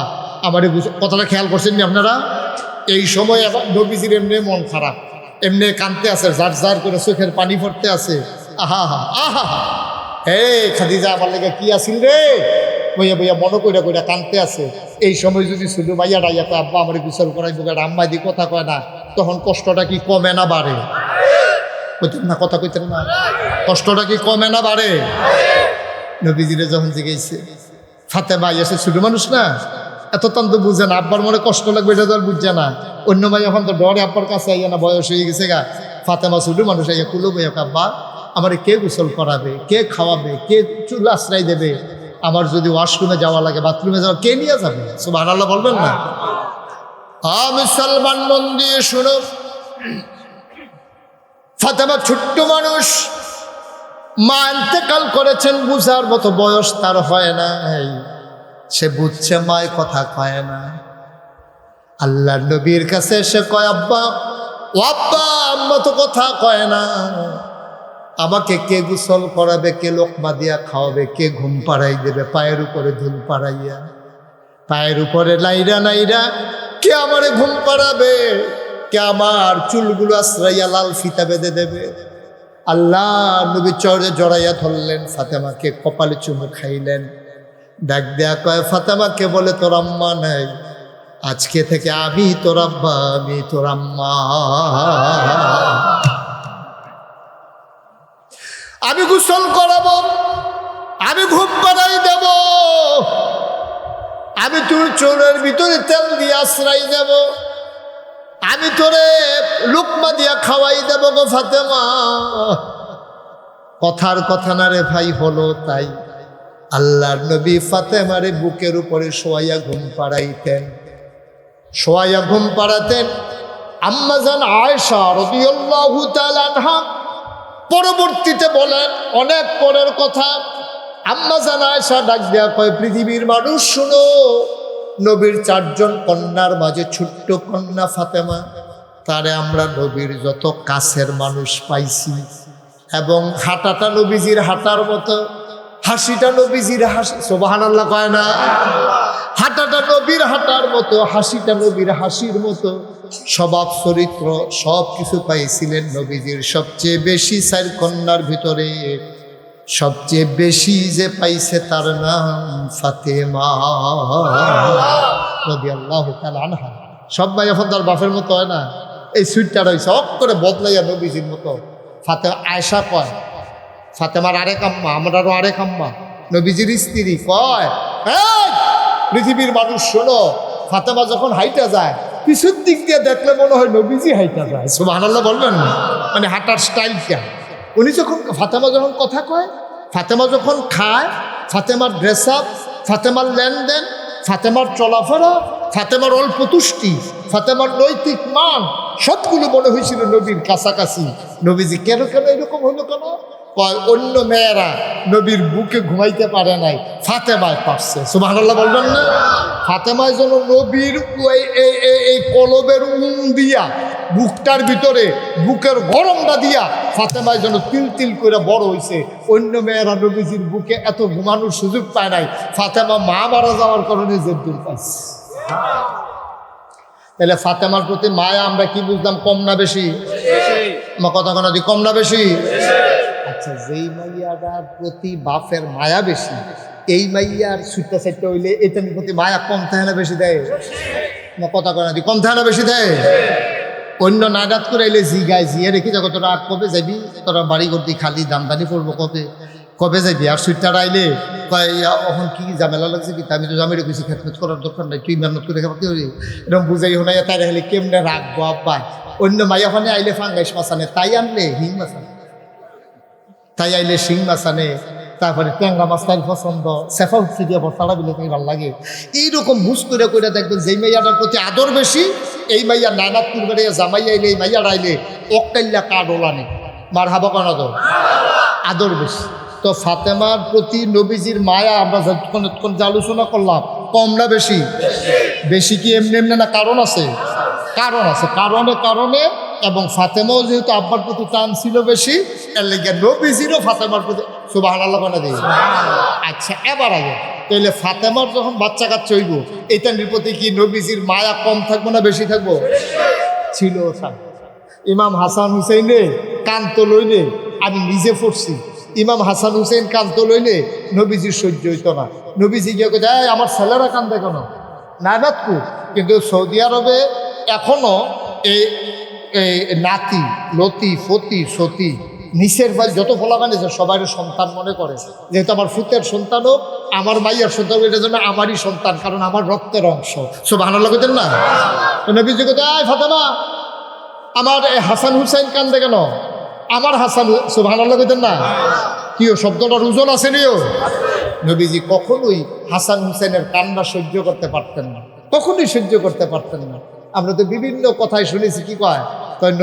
[SPEAKER 1] আমার কথাটা খেয়াল করছেন নি আপনারা? এই সময় আবার নবীজির এমনি মন খারাপ, এমনি কাঁদতে আছে, যার যার করে চোখের পানি পড়তে আছে। আহা হা আহা হা, হে খাদিজা আমার লেগে কি আসিল রে, বইয়া বইয়া মনে কইরা কইরা কাঁদতে আছে। এই সময় যদি শুধু মাইয়া ডাইয়া আব্বা আমার গোসল করাই বোকার আম্মা দি কথা কয় না, তখন কষ্টটা কি কমে না বাড়ে? কইতেন না, কথা কইতেন না, কষ্টটা কি কমে না বাড়ে? নবীজিরে যখন জিজ্ঞেসে ফাতেমা এসে ছোট মানুষ না, এত তন্ত বুঝে না, আব্বার মনে কষ্ট লাগবে এটা তো আর বুঝছে না। অন্য ভাই এখন তো ডরে আব্বার কাছে আইয়া না, বয়স হয়ে গেছে গা। ফাতেমা ছোট মানুষ আইয়া কুলো বইয়া আব্বা আমার কে গোসল করাবে, কে খাওয়াবে, কে চুল আশ্রয় দেবে, আমার যদি ওয়াশরুমে যাওয়া লাগে, বাথরুমে যাওয়া, কে নিয়ে যাবে? সুবহানাল্লাহ বলবেন না? মুসলমান মন দিয়ে শুনো, ফাতেমা ছোট্ট মানুষ, মা ইন্তেকাল করেছেন, বুঝার মতো বয়স তার হয় না, সে বুঝছে মায় কথা কয় না। আল্লাহ নবীর কাছে সে কয় আব্বা, ও আব্বা আম্মা তো কথা কয় না, আমাকে কে গোসল করাবে, কে লোকমা দিয়া খাওয়াবে, কে ঘুম পাড়াই দেবে, পায়ের উপরে ধুল পাড়াইয়া, পায়ের উপরে নাইরা নাইরা কে আমারে ঘুম পাড়াবে, কে আমার চুলগুলো আশ্রাইয়া লাল ফিতা বেঁধে দেবে। আল্লাহ নবী চরে জড়াইয়া ধরলেন, ফাতেমাকে কপালে চুমু খাইলেন, ডাক দেয়া কয় ফাতেমাকে বলে তোর আম্মা নাই, আজকে থেকে আমি তোর আব্বা, আমি তোর আম্মা, আমি গোসল করাবো, আমি ঘুম পাড়াই দেব, আমি তোর চোরের ভিতরে তেল দিয়ে আশ্রয় দেব, আমি তোরে লুকমা দিয়া খাওয়াই দেব গো ফাতেমা। কথার কথা না রে ভাই, হলো তাই। আল্লাহর নবী ফাতেমারে বুকের উপরে শোয়াইয়া ঘুম পাড়াইতেন, শোয়াইয়া ঘুম পাড়াতেন। আম্মাজান আয়েশা রাদিয়াল্লাহু তাআলা আনহা পরবর্তীতে বলেন, অনেক পরের কথা, আম্মাজান আয়েশা ডাক দেয়া কয় পৃথিবীর মানুষ শুনো, নবীর 4 জন কন্যার মাঝে ছোট্ট কন্যা ফাতেমা, তারে আমরা নবীর যত কাছের মানুষ পাইছি, এবং হাঁটাটা নবীজির হাঁটার মতো, হাসিটা নবীজির হাসি, সুবহানাল্লাহ কয় না? হাঁটাটা নবীর হাঁটার মতো, হাসিটা নবীর হাসির মতো, স্বভাব চরিত্র সব কিছু পাইছিলেন নবীজির। সবচেয়ে বেশি 4 কন্যার ভিতরে সবচেয়ে বেশি যে পাইছে তার নাম ফাতেমা রাদিয়াল্লাহু তাআলা আনহা। সব মাইয়া ফন্দার বাপের মতো হয় না, এই সুইটটা রয়েছে অক করে বদলাইয়া নবীজির মতো। ফাতেমা আয়েশা কয়, ফাতেমার আরেক আম্মা, আমরারও আরেক আম্মা, নবীজির স্ত্রী কয়, এই পৃথিবীর মানুষ শোনো, ফাতেমা যখন হাইটা যায় পিছুর দিক দিয়ে দেখলে মনে হয় নবীজি হাইটা যায়। সুবহানাল্লাহ বলবেন না? মানে হাঁটার স্টাইলটা। উনি যখন ফাতেমা যখন কথা কয়, ফাতেমা যখন খায়, ফাতেমার ড্রেস আপ, ফাতেমার লেনদেন, ফাতেমার চলাফেরা, ফাতেমার অল্প তুষ্টি, ফাতেমার নৈতিক মান সবগুলো মনে হয়েছিল নবীর কাছাকাছি। নবীজি কেন এরকম হলো কেন? অন্য মেয়েরা নবীর বুকে ঘুমাইতে পারে নাই, ফাতেমায় পারছে। সুবহানাল্লাহ বলবেন না? ফাতেমায় যেন নবীর এই কলবের দিয়া বুকটার ভিতরে বুকের গরমটা দিয়া ফাতেমায় যেন তিল তিল করে বড় হয়েছে। অন্য মেয়েরা নবীজির বুকে এত ঘুমানোর সুযোগ পায় নাই, ফাতেমা মা মারা যাওয়ার কারণে জেদ্দুর পাইছে। তাহলে ফাতেমার প্রতি মায়া আমরা কি বুঝলাম? কম না বেশি? আমার কথা কোনো দি কম না বেশি? আচ্ছা, যেই মাইয়াটার প্রতি বাপের মায়া বেশি, এই মাইয়ার ছুটতে চাইতে হইলে এটার প্রতি মায়া কম থাকে না বেশি দেয়? আমার কথা কোনো দি কম থাকে না বেশি দেয়? অন্য নাগাদ করে এলে জিগায়, জিয়ে রেখে যাবো তোরা কবে যাবি, তোরা বাড়ি করতে খালি দামদানি পড়বো কবে যাবি? আর সুইটার আইলে কয় এখন কি ঝামেলা লাগছে কি, আমি তো জামাই রেখেছি, খেতমেত করার দরকার নাই, তুই মেহনত করে খাবার কি হলি, এরকম বুঝাই হোনাইয়া তাই রাখলে কেমনে রাখবো আব্বা। অন্য মাইয়া ফানে আইলে ফাঙ্গাইশ মাছ আনে, তাই আনলে হিং মাছ আনে, তাই আইলে শিং মাছ আনে, তারপরে ট্যাংরা মাছ তাই পছন্দ, সেফা উঠছে দিয়ে ভর্তাটা বিলে তাই ভালো লাগে। এইরকম বুঝ করে করে দেখবেন যেই মাইয়াটার প্রতি আদর বেশি, এই মাইয়া নানাত করবে জামাই আইলে, এই মাইয়ার আইলে অকাইল্লা কাঠ ওলানে মার হাবা কেন তো আদর বেশি। তো ফাতেমার প্রতি নবীজির মায়া আমরা যতক্ষণ যে আলোচনা করলাম, কম না বেশি? বেশি কি এমনি এমনি না, কারণ আছে? কারণ আছে, কারণে। এবং ফাতেমাও যেহেতু আব্বার প্রতি টান ছিল বেশি, এর লেগে নবীজিরও ফাতেমার প্রতি সুবহানাল্লাহ বলে দিই। আচ্ছা, এবার আগে তাহলে ফাতেমার যখন বাচ্চা কাচ্চা হইব, এইটার প্রতি কি নবীজির মায়া কম থাকবো না বেশি থাকবো? ছিল। ইমাম হাসান হুসেইনে কান্ত লইলে, আমি নিজে পড়ছি, ইমাম হাসান হুসেইন কান্ত লইলে নবীজির সহ্য হইতো না। নবীজি গিয়ে কোথায় আমার ছেলেরা কান্দে কেন? নানাতপুর। কিন্তু সৌদি আরবে এখনো এই নাতি, লতি, ফতি, সতী, নিচের ভাই যত ফলাগান আছে সবাই সন্তান মনে করে, যেহেতু আমার ফুতের সন্তানও আমার মাইয়ার সন্তান, এটার জন্য আমারই সন্তান, কারণ আমার রক্তের অংশ। সুবহানাল্লাহ কইতেন না? নবীজি কোথায় ফাতেমা আমার হাসান হুসাইন কান্দে কেন? আমার হাসান, সুবহানাল্লাহ কইতেন না? কিও শব্দটার ওজন আছে নিও। নবীজি কখনোই হাসান হুসাইনের কান্না সহ্য করতে পারতেন না, কখনোই সহ্য করতে পারতেন না। আমরা তো বিভিন্ন কথায় শুনেছি, কি কয়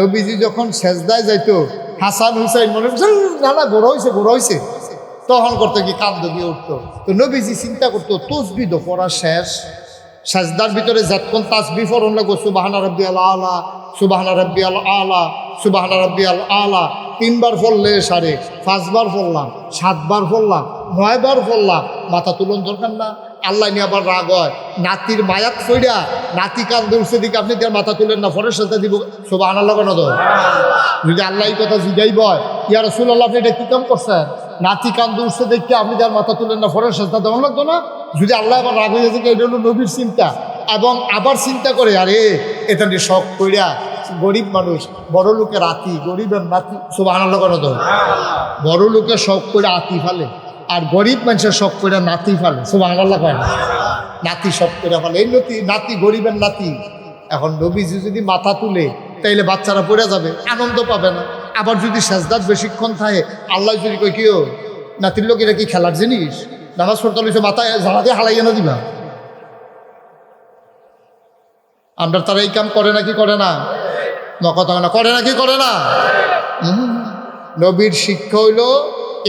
[SPEAKER 1] নবীজি যখন সেজদায় যাইতো, হাসান হুসাইন মনে করছে না বড় হয়েছে, তখন করতো কি কান্দ দিয়ে উঠতো। তো নবীজি চিন্তা করতো তসবিহ তো পড়া শেষ, সেজদার ভিতরে যতক্ষণ তাসবিহ পড়ন লাগো, সুবহানা রাব্বিয়াল আলা, সুবহানা রাব্বিয়াল আলা, সুবহানা রাব্বিয়াল আলা 3 বার পড়লে সারে, 5 বার পড়লাম, 7 বার পড়লাম, 9 বার পড়লাম, মাথা তুলন দরকার না? আল্লাহ নিয়ে আবার রাগ হয়, নাতির মায়াত ফইরা নাতি কান্দে উঠছে দিকে আপনি তার মাথা তুলেন না, ফরের সাথে দিব সুবহানাল্লাহ কেন তো? যদি আল্লাহ এই কথা জিগাই বয়, ইয়া রাসূলুল্লাহ আপনি এটা কি কাম করছেন? নাতি কান্দে উঠছে দেখে আপনি তার মাথা তুলেন না, ফরের সাথে দেওয়া লাগতো না? যদি আল্লাহ আবার রাগ হয়ে যায়, এটা হলো নবীর চিন্তা। এবং আবার চিন্তা করে, আরে এটা নিয়ে শখ কইরা গরিব মানুষ, বড় লোকের আতি, গরিবের নাতি, সুবহানাল্লাহ কেন তো? বড় লোকের শখ করে আতি ফেলে, আর গরিব মানুষের শখ করে নাতি ফেলে, সুবহানাল্লাহ কয় না? নাতি শখ করে ফেলে, এই নাতি গরিবের নাতি। এখন নবীজি যদি মাথা তুলে তাইলে বাচ্চারা পড়ে যাবে, আনন্দ পাবে না। আবার যদি সেজদাত বেশিক্ষণ থাকে, আল্লাহ যদি কই কেউ নাতির লোক এটা কি খেলার জিনিস, নামাজ পড়তে হলে মাথায় ঝাড়া দিয়ে হালাইয়া না দিবা। আমরা তারা এই কাম করে নাকি করে না? কথা না করে নাকি করে না? নবীর শিক্ষা হইল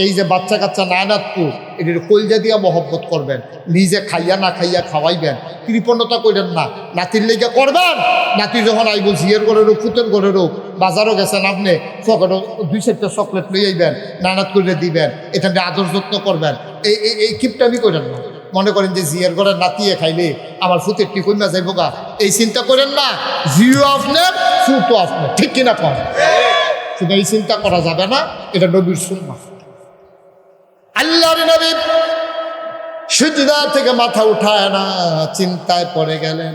[SPEAKER 1] এই যে বাচ্চা কাচ্চা নায়নাতপুর এটির কলজা দিয়া মহব্বত করবেন, নিজে খাইয়া না খাইয়া খাওয়াইবেন, কৃপণতা করেন না, নাতির লেগে করবেন। নাতি যখন আইব জিয়ের করে রোগ ফুতের করে রোগ, বাজারও গেছেন আপনি পকেটও 2-4টা চকলেট লই আইবেন, নানাত করে দিবেন, এটা নিয়ে আদর যত্ন করবেন। এই কিপটামি করেন না। মনে করেন যে জিয়ের ঘরে নাতিয়ে খাইলে আমার ফুতের টি কইমা যাইব গা, এই চিন্তা করেন না। জিও আপনার ফুটও আপনার, ঠিক কিনা কন? শুধু এই চিন্তা করা যাবে না, এটা নবীর সুন্নাহ। আল্লাহর নবী সিজদা থেকে মাথা উঠায় না, চিন্তায় পড়ে গেলেন,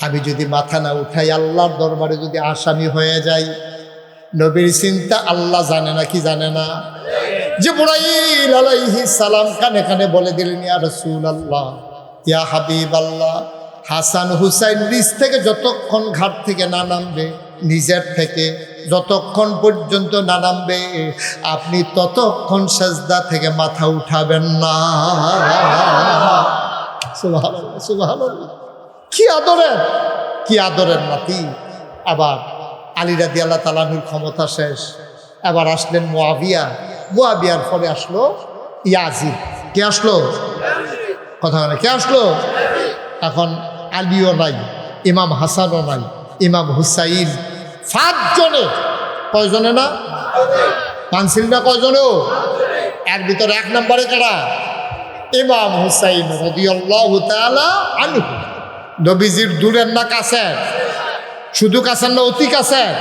[SPEAKER 1] আমি যদি মাথা না উঠাই আল্লাহর দরবারে যদি আসামি হয়ে যাই। নবীর চিন্তা আল্লাহ জানে না কি জানে না? জিবরাইল আলাইহিস সালাম কানে কানে বলে দিলেন, ইয়া রাসূলুল্লাহ, ইয়া হাবিবাল্লাহ, হাসান হুসাইন নিজ থেকে যতক্ষণ ঘাট থেকে না নামবে, নিজের থেকে যতক্ষণ পর্যন্ত না নামবে, আপনি ততক্ষণ সেজদা থেকে মাথা উঠাবেন না। সুবহানাল্লাহ, সুবহানাল্লাহ। কি আদরের, কি আদরের নাতি। আবার আলী রাদিয়াল্লাহু তাআলা আনহুর ক্ষমতা শেষ, এবার আসলেন মুআবিয়া, মুআবিয়ার পরে আসলো ইয়াজিদ। কে আসলো? কথা বলে কে আসলো? এখন আলীও নাই, ইমাম হাসানও নাই, ইমাম হুসাইন, 5 জনে। কয়জনে না মানছিল না? কয়জনেও? এর ভিতরে 1 নম্বরে কারা? ইমাম হুসাইন রাদিয়াল্লাহু তাআলা আনহু। নবীজির দূরের না কাছের? শুধু কাছের না, অতি কাছের।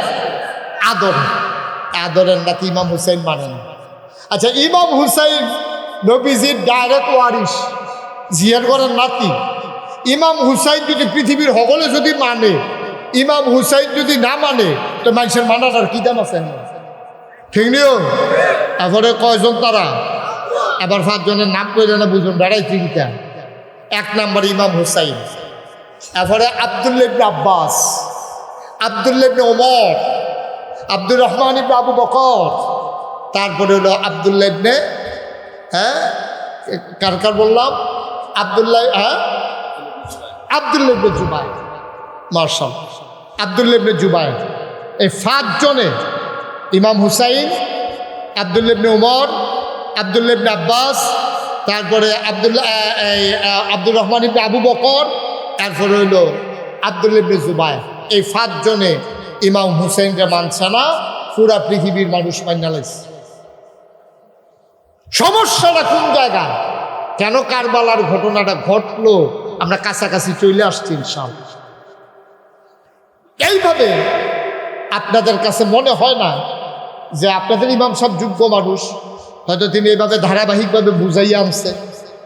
[SPEAKER 1] আদর, আদরের নাকি ইমাম হুসাইন মানেন। আচ্ছা, ইমাম হুসাইন নবীজির ডাইরেক্ট ওয়ারিস, জিয়ার ঘরের নাতি। ইমাম হুসাইন যদি পৃথিবীর সকলে যদি মানে, ইমাম হুসাইন যদি না মানে, তো মানুষের মানাটার কি দাম আছে? ঠিক নিও। এরপরে কয়জন তারা? এবার 5 জনের নাম করে না, বুঝুন বেড়াই তিনটা। 1 নম্বর ইমাম হুসাইন, এরপরে আব্দুল্লাহ ইবনে আব্বাস, আব্দুল্লাহ ইবনে ওমর, আব্দুর রহমান ইবনে আবু বকর, তারপরে হলো আব্দুল্লাহ ইবনে, কার কার বললাম? আব্দুল্লাহ, আব্দুল্লাহ ইবনে জুবাইর। মাশাআল্লাহ, আব্দুল্লাহ ইবনে জুবাইর। এই 5 জনে, ইমাম হুসাইন, আব্দুল্লাহ ইবনে ওমর, আব্দুল্লাহ ইবনে আব্বাস, তারপরে আব্দুর রহমান ইবনে আবু বকর, তারপরে হইল আব্দুল্লাহ ইবনে জুবাইর। এই 5 জনে ইমাম হুসাইনকে মানছে না, পুরা পৃথিবীর মানুষ মাইনা লাইছে। সমস্যাটা কোন জায়গায়? কেন কারবালার ঘটনাটা ঘটলো? আমরা কাছাকাছি চলে আসছি ইনশাআল্লাহ। এইভাবে আপনাদের কাছে মনে হয় না যে আপনাদের ইমাম সাহেব যোগ্য মানুষ? হয়তো তিনি এইভাবে ধারাবাহিকভাবে বুঝাইয়া আনছে।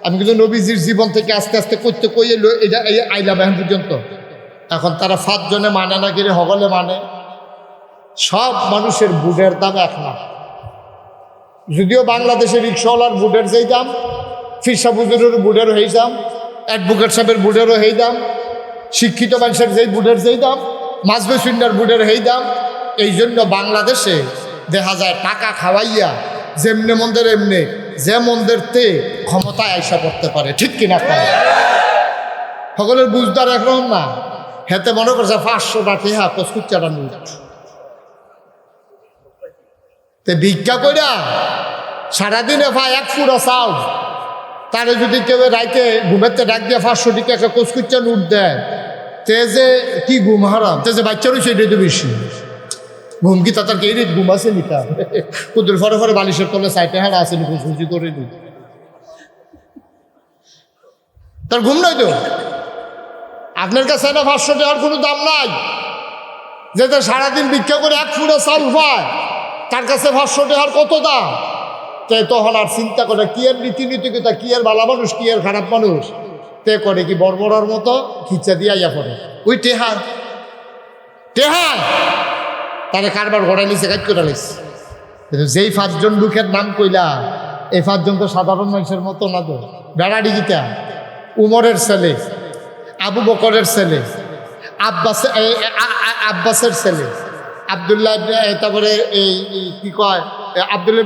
[SPEAKER 1] আমি কিন্তু নবীজির জীবন থেকে আস্তে আস্তে করতে কই এলো, এটা এই আইলাম এখন পর্যন্ত। এখন তারা 5 জনে মানে না, গেলে হগলে মানে। সব মানুষের বুটের দাম 1 লাখ। যদিও বাংলাদেশের রিক্সাওয়ালার বুটের যেই দাম, ফিরসা বুজুরের বুটেরও সেই দাম, অ্যাডভোকেট সাহেবের বুটেরও সেই দাম, শিক্ষিত মানুষের যেই বুটের যেই দাম, মাঝবে সুন্নার বুটের সেই দাম। এই জন্য বাংলাদেশে দেখা যায় টাকা খাওয়াইয়া যেমনে মন্দের এমনি, যে মন্দের তে ক্ষমতায় আইসা করতে পারে। ঠিক কিনা? সকলের বুঝদার একরকম না। হেতে মনে করছে 500 টাকা কসকুচ্চাটা নোট, তে ভিক্ষা কইরা সারাদিনে ভাই 1 ফুটা চাল, তারে যদি কেউ রাইতে ঘুমেতে ডাক দিয়ে 500 টাকা একটা কসকুচ্চা নোট দেয়, তে যে কি ঘুম হারাম, তে যে বাচ্চারও সেটাই তো বেশি ঘুম। কি তার কে ঘুম আছে নিতা কুদুর ফরে ফরে বালিশের তলে সাইটে হারা আছে নি, খুশি করে নি, তার ঘুম নাই তো। আপনার কাছে না 500 টাকার কোনো দাম নাই। যে সারাদিন ভিক্ষা করে 1 ফুটা চাল পায়, তার কাছে 500 টাকার কত দাম? তে তখন আর চিন্তা করে কি এর নীতি নীতিকতা, কি এর ভালো মানুষ, কি এর খারাপ মানুষ। তে করে কি বড়বড়ার মতো খিচা দিয়ে আইয়া পড়ে ওই টেহা টেহা তারে কারবার ঘোড়া নিচে কাজ করে লাইছে। কিন্তু যেই 5 জন লোকের নাম কইলা, এই 5 জন তো সাধারণ মানুষের মতো না। তো বেড়াডি গীতা, উমরের ছেলে, আবু বকরের ছেলে, আব্বাসের ছেলে, আব্দুল্লাহ, তারপরে এই কি কয় আব্দুল্লাহ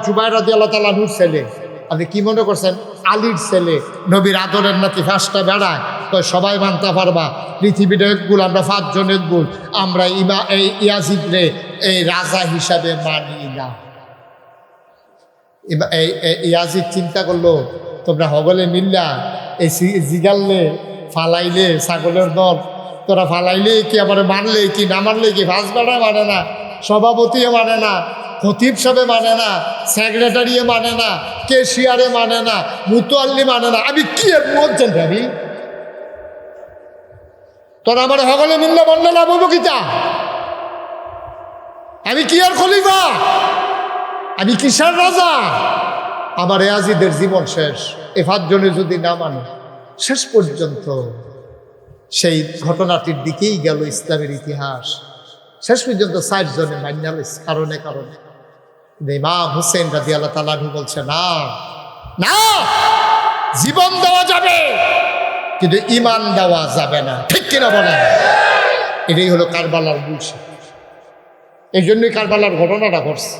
[SPEAKER 1] জুবাইর রাদিয়াল্লাহু তাআলা আনহুর ছেলে। আপনি কি মনে করছেন আলীর ছেলে, নবীর আদরের নাতি 5টা বেড়ায়? তো সবাই মানতে পারবা পৃথিবীটা একগুল, আমরা 5 জন একগুল, আমরা এই ইয়াজিদ রে এই রাজা হিসাবে মানি না। ইয়াজিদ চিন্তা করলো তোমরা হগলে মিল্লা এই জিগাললে ফালাইলে ছাগলের দল, তোরা ফালাইলে কি আবার মানলে কি না মানলে কি ভাজবাড়া মানে না, সভাপতিও মানে না, খতিব সাহেব মানে না, সেক্রেটারিয়ে মানে না, কেশিয়ারে মানে না, মুতোয়াল্লি মানে না, আমি কি আর বলছেন ভাবি তোরা আমার হগলে মিল্লা বললে না বলবো কিতা? আমি কি আর খলিফা? আমি কিসার রাজা? আমার ইয়াজিদের জীবন শেষ। এ পাঁচজনে যদি না মানে শেষ পর্যন্ত সেই ঘটনাটির দিকেই গেল ইসলামের ইতিহাস। শেষ পর্যন্ত 4 জনে মান্যাল কারণে কারণে। ইমাম হুসেন রাদিয়াল্লাহু তাআলা আনহু বলছে না না, জীবন দেওয়া যাবে কিন্তু ঈমান দেওয়া যাবে না, ঠিক কিনা বলেন? এটাই হলো কারবালার বুঝি। এই জন্যই কারবালার ঘটনাটা ঘটছে।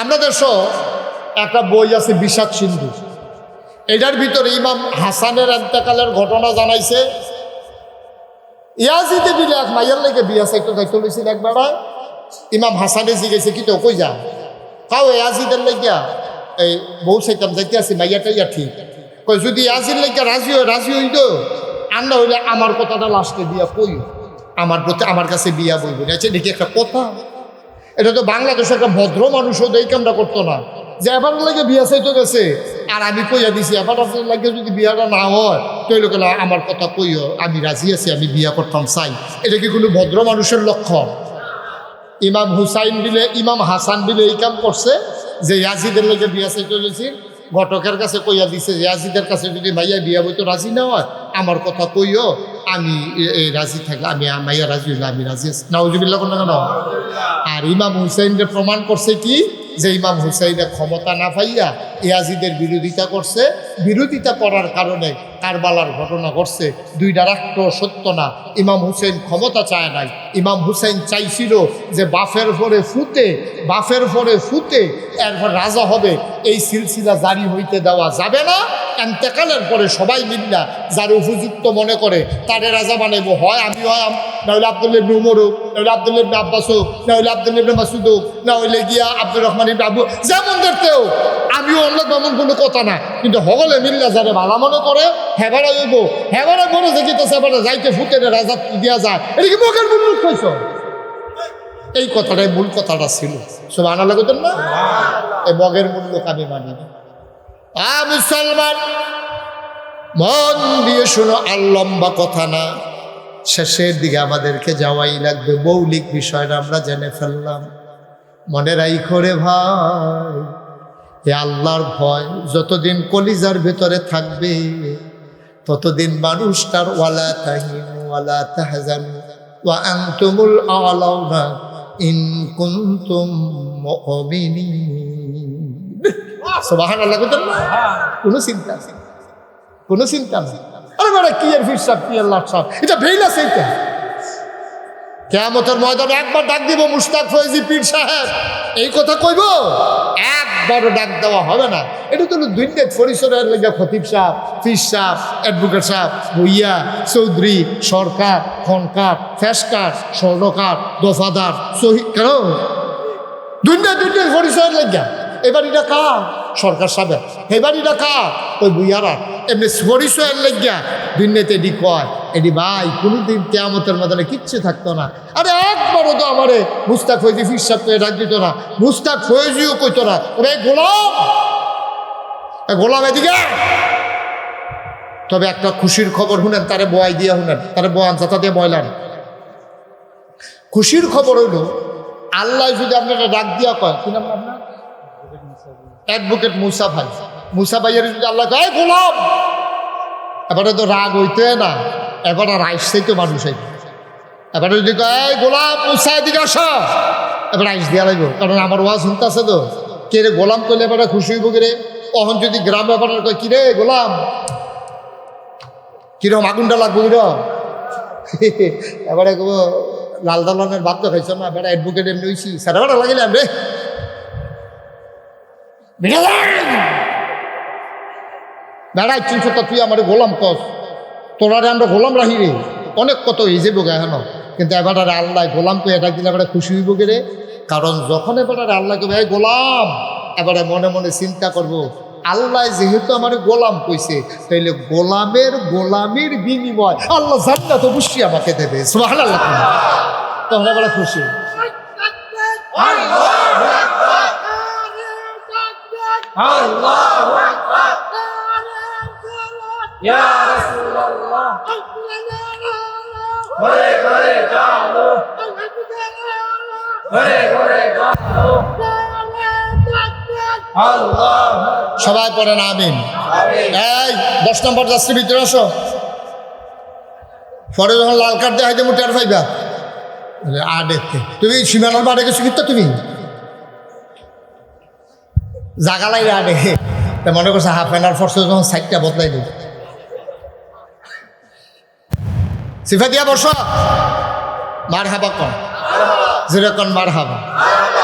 [SPEAKER 1] আপনাদের সব একটা বই আছে বিষাদ সিন্ধু, এটার ভিতরে ইমাম হাসানের এন্তেকালের ঘটনা জানাইছে। ইয়াজিদে বিলে এক মাইয়ার লেগে বিয়া সাইতো যাইতে লইছিল একবার। ইমাম হাসানে জিজ্ঞেসে কি তো কই যা? কাও ইয়াজিদের লেগিয়া এই বউ সাইতাম যাইতে আছি, মাইয়াটা ইয়া ঠিক কই যদি ইয়াজির লেগিয়া রাজি হইল আন্না হইলে আমার কথাটা লাস্টে দিয়া কই, আমার প্রতি আমার কাছে বিয়া বলবো। আচ্ছা দেখি একটা কথা, এটা তো বাংলাদেশে একটা ভদ্র মানুষও এই কামটা করতো না যে এবার লাগে বিয়া চাইতে গেছে আর আমি কইয়া দিছি এবার আপনার লাগে যদি বিয়াটা না হয় তৈরি করলে আমার কথা কইও, আমি রাজি আছি, আমি বিয়া করতাম চাই। এটা কি কোনো ভদ্র মানুষের লক্ষণ? ইমাম হুসাইন বিলে ইমাম হাসান বিলে এই কাম করছে যে ইয়াজিদের লাগে বিয়া চাইতে গেছি, ঘটকের কাছে কইয়া দিছে যে ইয়াজিদের কাছে যদি মাইয়া বিয়া বইতো রাজি না হয় আমার কথা কইও, আমি এই রাজি থাকলে আমি মাইয়া রাজি হইলে আমি রাজি আছি। নাউজুবিল্লাহ কোন কেন? আর ইমাম হুসাইনকে প্রমাণ করছে কি যে ইমাম হুসাইনের ক্ষমতা না পাইয়া ইয়াজিদের বিরোধিতা করছে, বিরোধিতা করার কারণে কারবালার ঘটনা ঘটছে। দুইটা রাষ্ট্র সত্য না। ইমাম হুসেন ক্ষমতা চায় নাই, ইমাম হুসেন চাইছিল যে বাফের পরে ফুতে এরপর রাজা হবে। এই সিলসিলা জারি হইতে দেওয়া যাবে না। এন্তেকালের পরে সবাই মিল্লা যার উপযুক্ত মনে করে তারে রাজা বানাইব, হয় আমি হয় নাহলে আব্দুল্লাহ ইবনে উমর হোক, নাহলে আব্দুল্লাহ ইবনে আব্বাস হোক, নাহলে আব্দুল্লাহ ইবনে মাসুদ হোক, না হইলে গিয়া আব্দুর রহমান ইবনে আবু, যেমন দেখতেও আমিও অনেক এমন কোনো কথা না, কিন্তু হগলে মিল্লা যারে ভালো মনে করে হেবারা হইব, হেবারা মনে দেখিতেছে এবারে যাইতে ফুটে রাজা দিয়া যায়। এটা কি মুখের মুখ কইছ? এই কথাটাই মূল কথাটা ছিল। সব আনা লাগতেন না, এই মগের মূল্য আমি মানি না। মুসলমান মন দিয়ে শোনো, আর লম্বা কথা না, শেষের দিকে আমাদেরকে যাওয়াই লাগবে। মৌলিক বিষয়টা আমরা জেনে ফেললাম। মনে রাইখো রে ভাই, এ আল্লাহর ভয় যতদিন কলিজার ভেতরে থাকবে ততদিন মানুষ তার ওয়ালা তাহিনু ওয়ালা তাহজানু ওয়া আনতুমুল আ'লাউনা ইন কুনতুম মুমিনিন। সুবহানাল্লাহ। কোনো চিন্তা নেই। আরে বেটা কি আর ফির সাহেব, কি আর লাট সাহেব, এটা ভেইল আছে। এইটা কিয়ামতের ময়দানে একবার ডাক দিব মুশতাক ফয়জি পীর সাহেব, এই কথা কইব, একবারও ডাক দেওয়া হবে না। এটা তো দুইটা পরিসরের লেগে খতিব সাহেব, পীর সাহেব, অ্যাডভোকেট সাহেব, ভুইয়া, চৌধুরী, সরকার, খনকার, ফেসকার, স্বর্ণকার, দফাদার, শহীদ, কেন দুইটা পরিসরের লেগে। এবার এটা কার? সরকার সাহেব। এবার এটা কার? ওই বুইয়ারা। এমনি পরিচয়ের লেগিয়া দুনিয়াতে এটি কয়, এটি ভাই কোনোদিন কিয়ামতের ময়দানে কিচ্ছু থাকতো না। আরে একবারও তো আমারে মুস্তাক ফয়জি পীর সাহেব তো ডাক দিত না, মুস্তাক ফয়জিও কইতো না, ওরে গোলাম এদিকে। তবে একটা খুশির খবর শুনেন, তারে বয়াই দিয়া শুনেন, তারে বয়ান যাতা দিয়ে বয়লান। খুশির খবর হইল আল্লাহ যদি আপনারা ডাক দিয়া কয়, কি নাম আপনার? অ্যাডভোকেট মুসা ভাই। মুসা ভাইয়ের যদি আল্লাহ কয় গোলাম, এবারে তো রাগ হইতে না, এবার আর আইসেই তো মানুষ আইব। এবারে যদি কয় গোলাম মুসা এদিকে আস, এবার আইস দিয়া লাগবে, কারণ আমার ওয়াজ শুনতে আছে তো। কে রে গোলাম করলে এবারে খুশি হইব কে রে? অহন যদি গ্রামে এবার কয় কিরে গোলাম, কিরম আগুনটা লাগবো কিরম, এবারে লাল দালানের ভাত তো খাইছ না, বেড়া অ্যাডভোকেট এমনি হইছি সারা বেড়া লাগিলাম রে, বেড়াই চিনছ তো তুই আমার গোলাম কস, তোরারে আমরা গোলাম রাহি রে, অনেক কত এই যে বোগা এখন। কিন্তু এবার আল্লাহ গোলাম তো এটা দিলে এবার খুশি হইব কে রে? কারণ যখন এবার আল্লাহকে ভাই গোলাম এবারে মনে মনে চিন্তা করব, আল্লাহ যেহেতু আমার গোলাম কইছে, তাইলে গোলামির বিনিময় আল্লাহ জান্নাত অবশ্যই আমাকে দেবে। সুবহানাল্লাহ। তখন আমরা খুশি।
[SPEAKER 2] আল্লাহু আকবার, ইয়া রাসূলুল্লাহ, ঘরে ঘরে চলো, ঘরে ঘরে চলো, আল্লাহ।
[SPEAKER 1] সবাই পড়েন আমিন। এই 10 নম্বর যাত্রী ভিতরে আসো। পরে যখন লাল কার্ড দেয় হাইতে মুটার ফাইবা দেখতে তুমি সীমানার বাড়ে গেছো কিন্তু তুমি জাগালাই আডে তা মনে করছে হাফ এন আওয়ার ফোর্সে যখন সাইডটা বদলাই দিই সিফা দিয়া বসো। মার হাবা কন, যেরকম মার হাবা।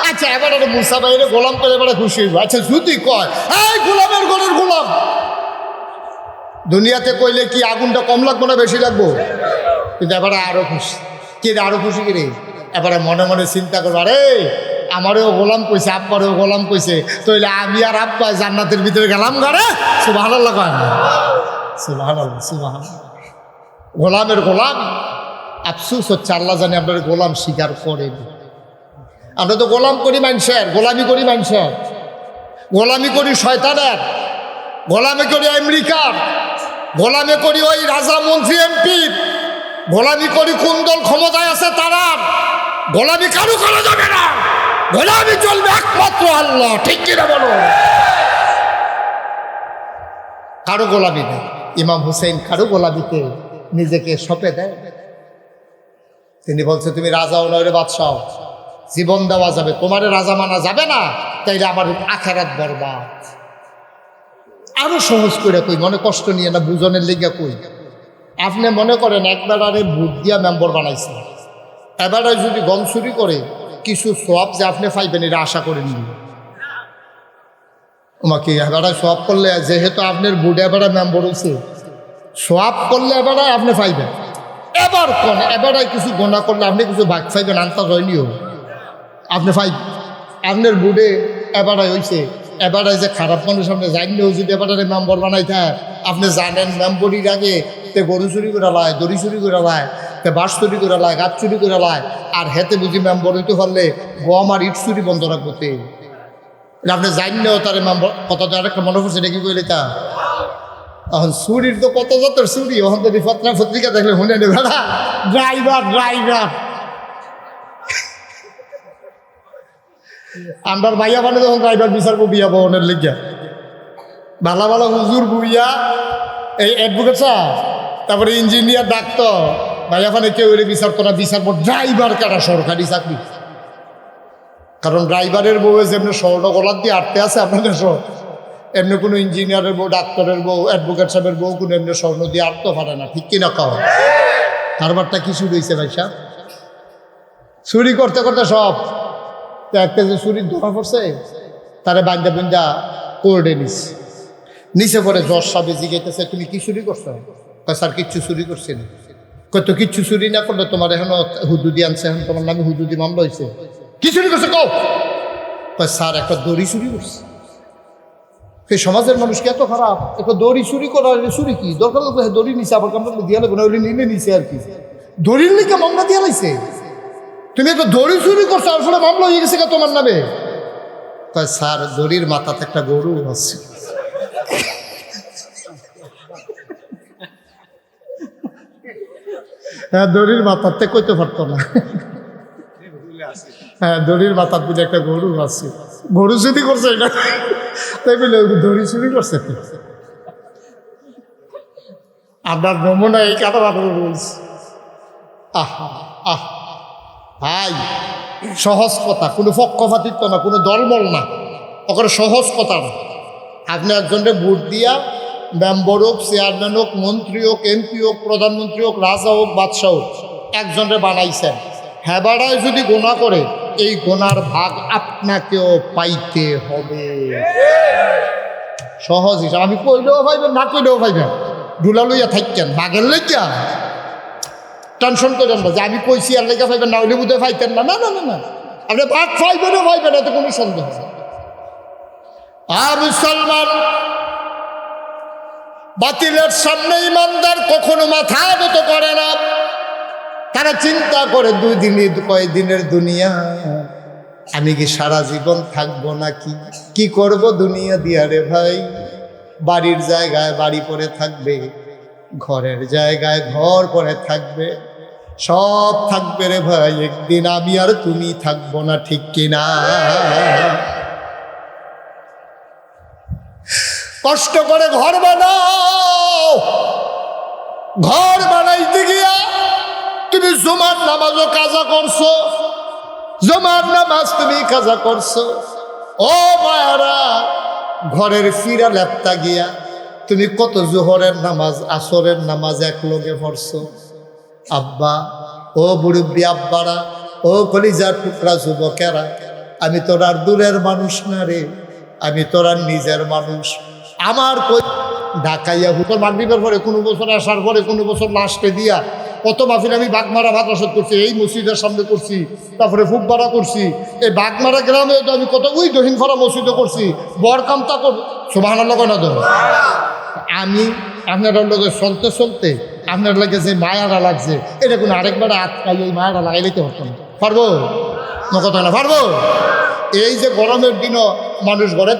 [SPEAKER 1] আচ্ছা এবার মুসা ভাইরে গোলাম করে এবারে খুশি হইব। আচ্ছা যদি কয় এই গোলামের ঘরের গোলাম, দুনিয়াতে কইলে কি আগুনটা কম লাগবো না বেশি লাগবো? কিন্তু এবারে আরো খুশি। কে আরো খুশি কিরে? এবারে মনে মনে চিন্তা করবো, আরে আমারও গোলাম কইছে, আব্বারও গোলাম কইছে, তাইলে আমি আর আব্বা জান্নাতের ভিতরে গেলাম ঘরে। সুবহানাল্লাহ কয় না? সুবহানাল্লাহ, সুবহানাল্লাহ। গোলামের গোলাম। আফসোস হচ্ছে আল্লাহ জানে আপনার গোলাম স্বীকার করে। আমরা তো গোলাম করি মানুষের, গোলামি করি মানুষের, গোলামি করি শয়তানের, গোলামি করি আমেরিকার, গোলামি করি ওই রাজা মন্ত্রী এমপির, গোলামি করি কোন দল ক্ষমতায় আছে তারার। গোলামি কারো করা যাবে না, গোলামি চলবে একমাত্র আল্লাহ। ঠিক কিনা বলো? কারো গোলামি নেই। ইমাম হুসেন কারো গোলামিতে নিজেকে সঁপে দেয়। তিনি বলছে তুমি রাজাও নয় রে বাদশাহ, জীবন দেওয়া যাবে, তোমারে রাজা মানা যাবে না, তাইলে আমার আখেরাত বরবাদ। আরো সহজ করে কই, মনে কষ্ট নিয়ে না, বুঝনের লেগে কই। আপনি মনে করেন একবারে ভোট দিয়া মেম্বার বানাইছে, এবারে যদি গম চুরি করে কিছু সব যে আপনি পাইবেন এটা আশা করে নিন। আমাকে এবারে সব করলে, যেহেতু আপনার ভোট এবারে মেম্বার হয়েছে, সব করলে এবারে আপনি পাইবেন। এবার কোন এবারে কিছু গোনা করলে আপনি কিছু ভাগ পাইবেন, আনতা হয়নিও আপনি পাইবেন। আপনার বুড়ে এবারে হয়েছে, এবারে যে খারাপ মানুষ আপনি জানলেও যদি এবারে মেম্বার বানাই থাকে, আপনি জানেন মেম্বরির আগে তে গরু চুরি করে লায়, দড়ি চুরি করে লায়, তে বাঁশ চুরি করে লায়, গাছ চুরি করে লায়, আর হেতে বুঝি মেম্বার হইতে পারলে গম আর ইট চুরি বন্ধ রাখবো। তে আপনি জানলেও তার মেম্বার কথাটা আরেকটা মনে করছে নাকি কইলে তা এখন চুরির তো কত জাতের চুরি। এখন তো পত্রিকা দেখলে শুনে নেবে না, ড্রাইভার ড্রাইভার আমার ভাইয়া মানে যখন ড্রাইভার বিচার বিয়া বহনের লিখিয়া ভালো ভালো হুজুর বুইয়া এই অ্যাডভোকেট সাহেব, তারপরে ইঞ্জিনিয়ার, ডাক্তার, ভাইয়া মানে কেউ এর বিচার করা বিচার পর ড্রাইভার কাটা সরকারি চাকরি। কারণ ড্রাইভারের বউ যেমনি স্বর্ণ গলার দিয়ে আটতে আছে আপনাদের সব, এমনি কোনো ইঞ্জিনিয়ারের বউ, ডাক্তারের বউ, অ্যাডভোকেট সাহেবের বউ কোনো এমনি স্বর্ণ দিয়ে আটতে পারে না। ঠিক কিনা খাওয়া কারবারটা কি শুরু হয়েছে ভাই সাহেব? চুরি করতে করতে সব একটা যে চুরির ধরা পড়ছে তারে বান্দা বুন্দা কোর্টে নিচে পরে জজ সাহেব জিজ্ঞাসা তুমি কি চুরি করছো? কয় স্যার কিচ্ছু চুরি করছি না। কয় তো কিচ্ছু চুরি না করলে তোমার এখনো হুদুদি আনছে, এখন তোমার নামে হুদুদি মামলা হয়েছে, কি চুরি করছে কও? কয় স্যার একটা দড়ি চুরি করছে। সেই সমাজের মানুষ কি এত খারাপ? একটা দড়ি চুরি করার চুরি কি দরকার? দড়ি নিচে আবার কামড়া দিয়া লাগবে না, ওই নিলে নিচে আর কি, দড়ির লিখে মামলা দিয়া লাইছে। তুমি একটা দড়ি চুরি করছো আর ফলে মামলা হয়ে গেছে তোমার নামে। কয় স্যার দড়ির মাথাতে একটা গরু আছে। হ্যাঁ দড়ির মাথাতে কইতে পারতো না। হ্যাঁ দড়ির মাথার দিকে একটা গরু আছে, গরু চুরি করছে এটা, তাই বলে দড়ি চুরি করছে। আপনার নমুনা এই কাটা রয়েছে। আহা আহ ভাই সহজ কথা, কোনো পক্ষপাতিত্ব না, কোনো দলবল না, ওখানে সহজ কথা না। আপনি একজনকে ভোট দিয়া মেম্বার হোক, চেয়ারম্যান হোক, মন্ত্রী হোক, এমপি হোক, প্রধানমন্ত্রী হোক, রাজা হোক, বাদশাহ হোক, একজনকে বানাইছেন, হেবাড়ায় যদি গোনা করে এই গোনার ভাগ আপনাকেও পাইতে হবে। সহজ হিসাব। আমি কইলেও পাইবেন, না কইলেও পাইবেন, ডুলা লইয়া থাকেন, বাঘের লইয়া টেনশন করেন না যে আমি কইছি আর লেখা পাইবেন, না হইলে বুধে পাইতেন না। না না না না, আপনি ভাগ পাইবেনও পাইবেন, এতে কোনো সন্দেহ নেই। মুসলমান, বাতিলের সামনে ইমানদার কখনো মাথা নত করে না। তারা চিন্তা করে কয়দিনের দুনিয়া, আমি কি সারা জীবন থাকবো নাকি? কি করব দুনিয়া দিয়া রে ভাই? বাড়ির জায়গায় বাড়ি পরে থাকবে, ঘরের জায়গায় ঘর পরে থাকবে, সব থাকবে রে ভাই। একদিন আমি আর তুমি থাকবো না, ঠিক কিনা? কষ্ট করে ঘর বানাও, ঘর বানাইতে গিয়া তুমি জুমার নামাজও কাজা করছো, জুমার নামাজ তুমি কাজা করছো। ও মায়ারা, ঘরের ফিরা লেপটা গিয়া তুমি কত জোহরের নামাজ আসরের নামাজ এক লগে পড়ছো। আব্বা, ও মুরব্বী আব্বারা, ও কলিজার টুকরা যুবকেরা, আমি তোর আর দূরের মানুষ না রে, আমি তোর আর নিজের মানুষ। আমার কই ঢাকাইয়া হুকর মাগরিবের পরে কোনো বছর আসার পরে কোনো বছর লাস্টে দিয়া কত মাহফিল আমি বাগমারা ভাতাসত করছি, এই মসজিদের সামনে করছি, তারপরে ফুকবাড়া করছি, এই বাগমারা গ্রামে তো আমি কত ওই দহিনফাড়া মসজিদে করছি, বরকামতা কর সুবহানাল্লাহ না তো। আমি আপনার লগে চলতে চলতে আপনার লাগে যে মায়াটা লাগছে, এটা কোনো আরেকবার আটকাই এই মায়াটা লাগাই দিতে পারতাম না। পারবো না? কথা না পারবো? এই যে গরমের দিনও মানুষ ঘরের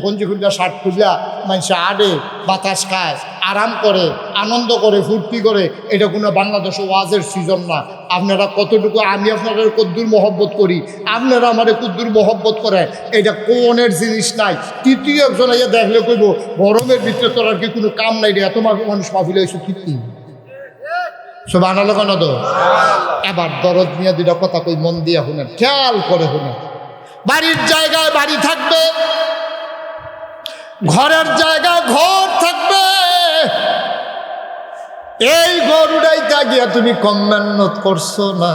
[SPEAKER 1] গঞ্জি খুললা শার্ট খুললা মানুষ আডে বাতাস খায়, আরাম করে, আনন্দ করে, ফুর্তি করে, এটা কোনো বাংলাদেশে ওয়াজের সিজন না। আপনারা কতটুকু, আমি আপনাদের কদ্দুর মহব্বত করি, আপনারা আমাদের কদ্দুর মহব্বত করে, এটা কোনের জিনিস নাই। তৃতীয় একজন ইয়ে দেখলে কইব গরমের ভিতরে তোর আর কি কোনো কাম নাই রে, এত মানুষ মাহফিলে এসে তৃপ্তি সুবহানাল্লাহ কেন তো। এবার দরদ নিয়ে দুটা কথা কই, মন দিয়া শুনেন, খেয়াল করে শুনেন। বাড়ির জায়গায় বাড়ি থাকবে, ঘরের জায়গায় ঘর থাকবে। এই ঘর উড়াইতে গিয়া তুমি কম মেহনত করছো না।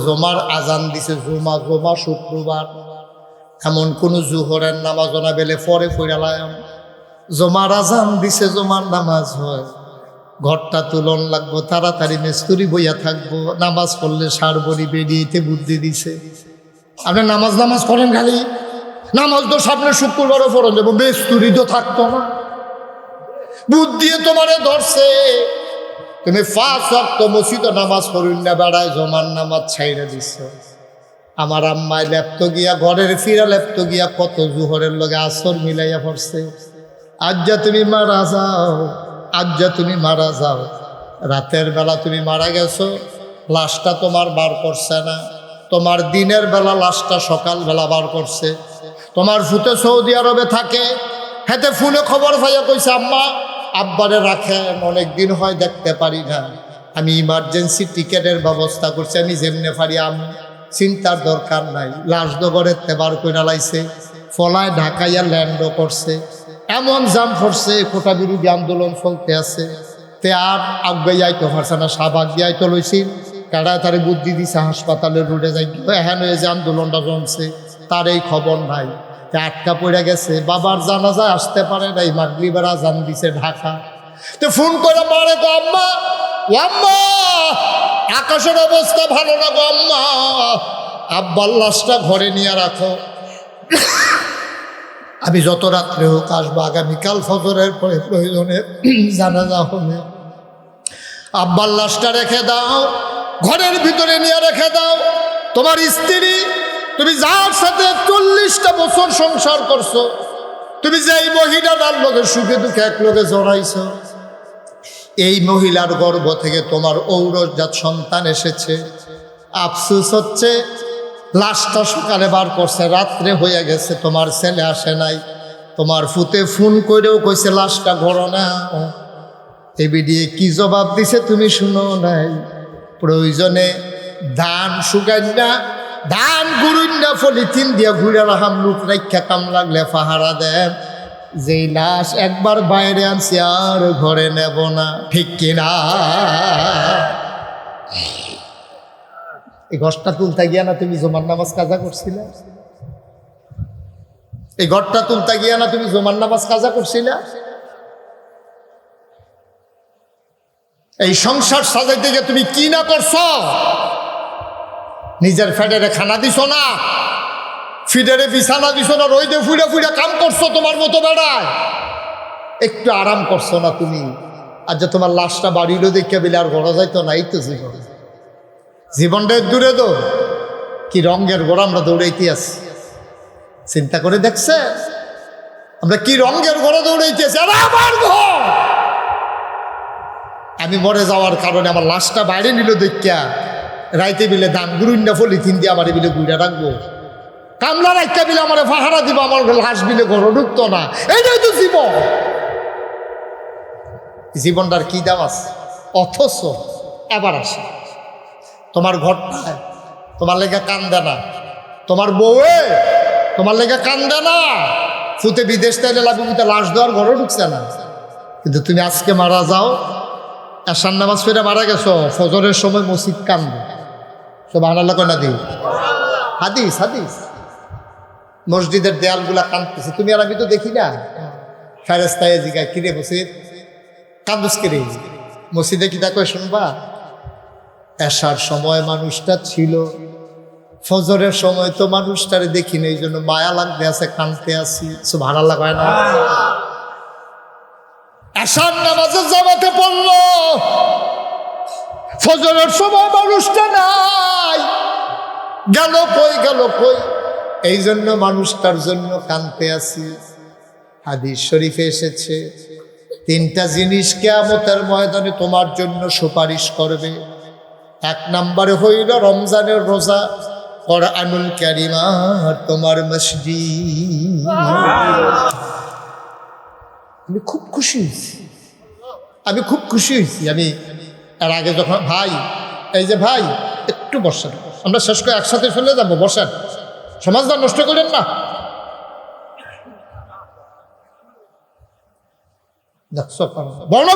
[SPEAKER 1] জমার আজান দিছে, জমা জমা শুক্রবার, এমন কোনো জোহরের নামাজ না বেলে পরে ফিরালাম। জমার আজান দিছে, জমার নামাজ হয়, ঘরটা তুলন লাগবো, তাড়াতাড়ি মেস্তুরি বইয়া থাকবো, নামাজ পড়লে সার বড়ি বেরিয়েতে বুদ্ধি দিছে। আপনি নামাজ করেন খালি, নামাজ তো সামনে শুক্রবারও পড়ন যাবো, মেস্তুরি তো থাকতো না, বুদ্ধি তোমারে ধরছে। তুমি 5 ওয়াক্ত মসজিদে নামাজ পড়ুন না, বেড়ায় জমার নামাজ ছাইড়া দিছ। আমার আম্মায় লেপ্ত গিয়া, ঘরের ফিরা লেপ্ত গিয়া কত জোহরের লগে আসর মিলাইয়া পড়ছে। আজ যা তুমি মারা যাও, আজ যা তুমি মারা যাও, রাতের বেলা তুমি মারা গেছো, লাশটা তোমার বার করছে না। তোমার দিনের বেলা লাশটা সকালবেলা বার করছে। তোমার ফুতে সৌদি আরবে থাকে, হেতে ফোনে খবর পাইয়া কইছে, আম্মা আব্বারে রাখেন, অনেক দিন হয় দেখতে পারি না, আমি ইমার্জেন্সি টিকেটের ব্যবস্থা করছি, আমি যেমনে পারি আমি, চিন্তার দরকার নাই। লাশ দগরের তেবার কইরা লাইছে, ফলায় ঢাকাইয়া ল্যান্ডও করছে। এমন জাম পড়ছে, কোটা বিরোধী আন্দোলন চলতে আছে, তে আর আগে যাইতে পারছে না, শাহবাগ দিয়ে আইতে লইছি, কারা তারে বুদ্ধি দিছে হাসপাতালের রুটে যাই, এখানে হয়ে যে আন্দোলনটা জমছে তার এই খবর নাই, তে আটকা পড়ে গেছে। বাবার জানাজা আসতে পারে নাই, মাগরিবের আজান দিছে ঢাকা। তো ফোন করে মারে গো, আম্মা ও আম্মা, আকাশের অবস্থা ভালো না গো আম্মা, আব্বার লাশটা ঘরে নিয়ে রাখো, আমি যত রাত্রে হোক আসবো, আগামীকাল ফজরের পরে প্রয়োজনে জানাজা হবে, আব্বার লাশটা রেখে দাও, ঘরের ভিতরে নিয়ে রেখে দাও। তোমার স্ত্রী, তুমি যার সাথে 40টা বছর সংসার করছো, তুমি যে এই মহিলাটার লোকে সুখে দুঃখে এক লোকে জড়াইছো, এই মহিলার গর্ভ থেকে তোমার ঔরজাত সন্তান এসেছে। আফসোস হচ্ছে লাশটা সকালে বার করছে, রাত্রে হয়ে গেছে, তোমার ছেলে আসে নাই, তোমার ফুতে ফোন করেও কইছে লাশটা ঘর না। এই বিডিয়ে কি জবাব দিছে তুমি শুনো নাই? প্রয়োজনে ধান শুকাইনা, ধান গুরুন্না পলিথিন দিয়া ঘুরে রাখাম, লুক রাখা কাম লাগলে পাহারা দেন, যেই লাশ একবার বাইরে আনছি আর ঘরে নেব না, ঠিক কিনা? এই ঘরটা তুলতে গিয়া না তুমি জমার নামাজ কাজা করছিলা? এই ঘরটা তুলতে গিয়া না তুমি জমার নামাজ কাজা করছিলা? এই সংসার সাজাইতে গিয়ে তুমি কি না করছো? নিজের ফ্যাডেরে খানা দিছো না, ফিডারে বিছানা বিছানা রইদে ফুড়ে ফুড়ে কাম করছো তোমার মতো বেড়ায়, একটু আরাম করছো না তুমি? আর যে তোমার লাশটা বাড়িলো দেখে বিলে আর গড়া যাইতো না। এই তো জীবন, জীবনটা দূরে তো কি রঙের ঘোড়া আমরা দৌড়াইতে আছি। চিন্তা করে দেখছে আমরা কি রঙের ঘোড়া দৌড়াইতে আছি। আরে আমার ঘর, আমি মরে যাওয়ার কারণে আমার লাশটা বাইরে নিল দেখা রাইতে বিলে দান গুরুন্ডা পলিথিন দিয়ে আমার বিলে গুড়া রাখবো, কামলা রাখতে বিলে আমার পাহারা দিব, আমার লাশ বিলে ঘর ঢুকতো না। এইটাই তো জীবন। জীবনটার কি দাম আছে? অথচ এবার আসে তোমার ঘরটায় তোমার লেগে কান্দে না, তোমার বউয়ে তোমার লেগে কান্দে না, ফুতে বিদেশ তাইলে লাগুতে লাশ দেওয়ার ঘরও ঢুকছে না। কিন্তু তুমি আজকে মারা যাও, এশার নামাজ ফিরে মারা গেছো, ফজরের সময় মসজিদ কান্দে। সুবহানাল্লাহ কয় না দিই? হাদিস হাদিস, মসজিদের দেয়ালগুলা কান্দতেছে, তুমি আর আমি তো দেখি না। ফেরেশতায়ে জিগায়, কিরে মসজিদ কান্দুস কিরে? মসজিদে কি দেখো শুনবা? এশার সময় মানুষটা ছিল, ফজরের সময় তো মানুষটারে দেখি না, এই জন্য মায়া লাগতে আছে, কান্দতে আসি। সুবহানাল্লাহ কয় না? এশার নামাজের জামাতে পড়লো, ফজরের সময় মানুষটা নাই, গেল কই গেল কই, এই জন্য মানুষটার জন্য কান্দতে আসি। হাদিস শরীফে এসেছে তিনটা জিনিস কিয়ামতের ময়দানে তোমার জন্য সুপারিশ করবে। এক নম্বরে হইল রমজানের রোজা, কোরআনুল কারীম আর তোমার মসজিদ। আমি খুব খুশি হয়েছি, আমি খুব খুশি হয়েছি। আমি এর আগে যখন ভাই, এই যে ভাই একটু বসেন, আমরা শেষ করে একসাথে চলে যাবো, বসেন, সমাজটা নষ্ট করেন না। বলো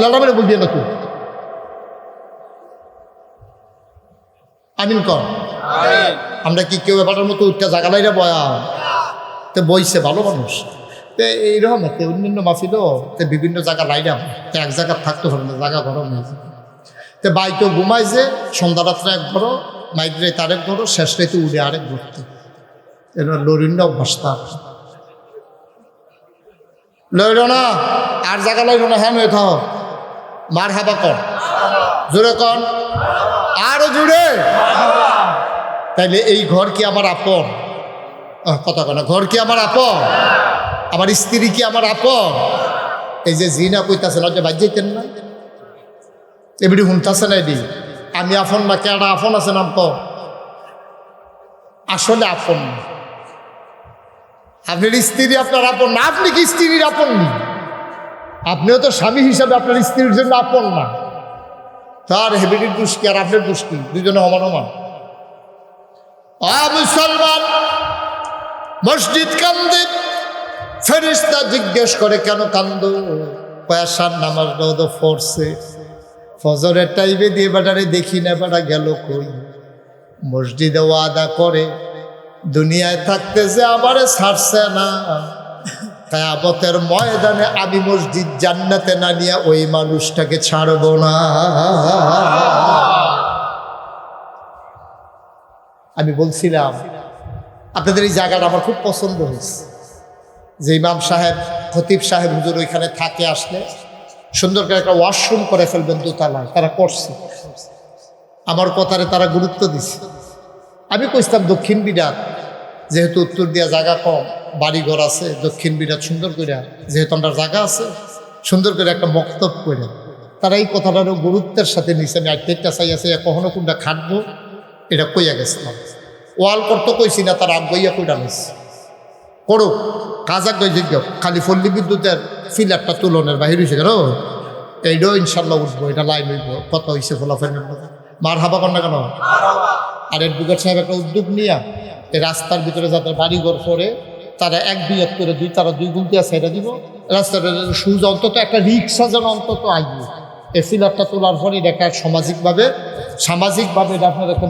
[SPEAKER 1] লালামের বলবি না তুই, আমিন কর। আমরা কি কেউ এবারের মতো উঠতে জায়গা লাইরা বয়া তো বইছে ভালো মানুষ তো এইরকম একটা অন্যান্য মাহফিলও তো বিভিন্ন জায়গা লাইলাম, তো এক জায়গা থাকতে পারে না, জায়গা গরম হয়েছে। তো বাইকেও ঘুমাইছে, সন্ধ্যা রাত্রে এক ঘরো, মাইগ্রে তারেক ঘরো, শেষ রাইতে উড়ে আরেক ঘরতে, এবার লরিন্য অভ্যাস তার। লইল না আর জায়গা লইল না, হ্যাঁ নয় থাও, মার হাবা কর, জোরে কর, আরো জুড়ে। তাইলে এই ঘর কি আমার আপন? কথা কয় না, ঘর কি আমার আপন? আমার স্ত্রী কি আমার আপন? এই যে জিনা কইতাছে না, যে বাদ যাইতেন না, এবিডি শুনতেছে না, এডি আমি আপন না, কেডা আপন আছে নাম তো? আসলে আপন না। আপনার স্ত্রী আপনার আপন না, আপনি কি স্ত্রীর আপন নি? আপনিও তো স্বামী হিসাবে আপনার স্ত্রীর জন্য আপন না। তার হেবিটির দুষ্কি আর আপনার দুষ্কি দুজনে সমান সমান। মুসলমান, মসজিদ কান্দে, ফেরেশতা জিজ্ঞেস করে কেন কান্দো? পয়সার নামাজ রোদ পড়ছে, ফজরের টাইমে দিয়ে বেটারে দেখি না, বেটা গেল কই? মসজিদে ওয়াদা করে দুনিয়ায় থাকতে যে আমারে ছাড়ছে না, কিয়ামতের ময়দানে আমি মসজিদ জান্নাতে না নিয়ে ওই মানুষটাকে ছাড়বো না। আমি বলছিলাম আপনাদের এই জায়গাটা আমার খুব পছন্দ হয়েছে, যে ইমাম সাহেব, খতিব সাহেব হুজুর ওইখানে থাকে, আসলে সুন্দর করে একটা ওয়াশরুম করে ফেলবেন দোতলায়, তারা করছে। আমার কথারে তারা গুরুত্ব দিছে। আমি কইতাম দক্ষিণ বিরাট, যেহেতু উত্তর দিয়া জায়গা কম, বাড়িঘর আছে, দক্ষিণ বিরাট সুন্দর করে, যেহেতু আমরা জায়গা আছে, সুন্দর করে একটা বক্তব্য করে তারা এই কথাটারও গুরুত্বের সাথে নিছে। আমি আটটা চাই আছে, কখনো কোনটা খাটবো এটা কইয়া গেছিলাম। ওয়াল করতে কইছি না, তারা আগ্রইয়া কইটা নিচ্ছে, করুক কাজ আগ্রহ যোগ্য। খালি পল্লী বিদ্যুতের ফিলারটা তুলনের বাহির হয়েছে কেন, এইটাও ইনশাল্লাহ উঠবো, এটা লাইন হইব। কত হয়েছে ফলাফলের মধ্যে মার হাবা কর না কেন? আর অ্যাডভোকেট সাহেব একটা উদ্যোগ নিয়ে এই রাস্তার ভিতরে যাদের বাড়িঘর করে তারা 1-2 করে তারা 2 গুলতিয়া ছেড়ে দিব, রাস্তাটা সুজ অন্তত একটা রিক্সা যেন অন্তত আসবে। এই ফিলারটা তোলার পরে দেখা সামাজিকভাবে এটা আপনার একটা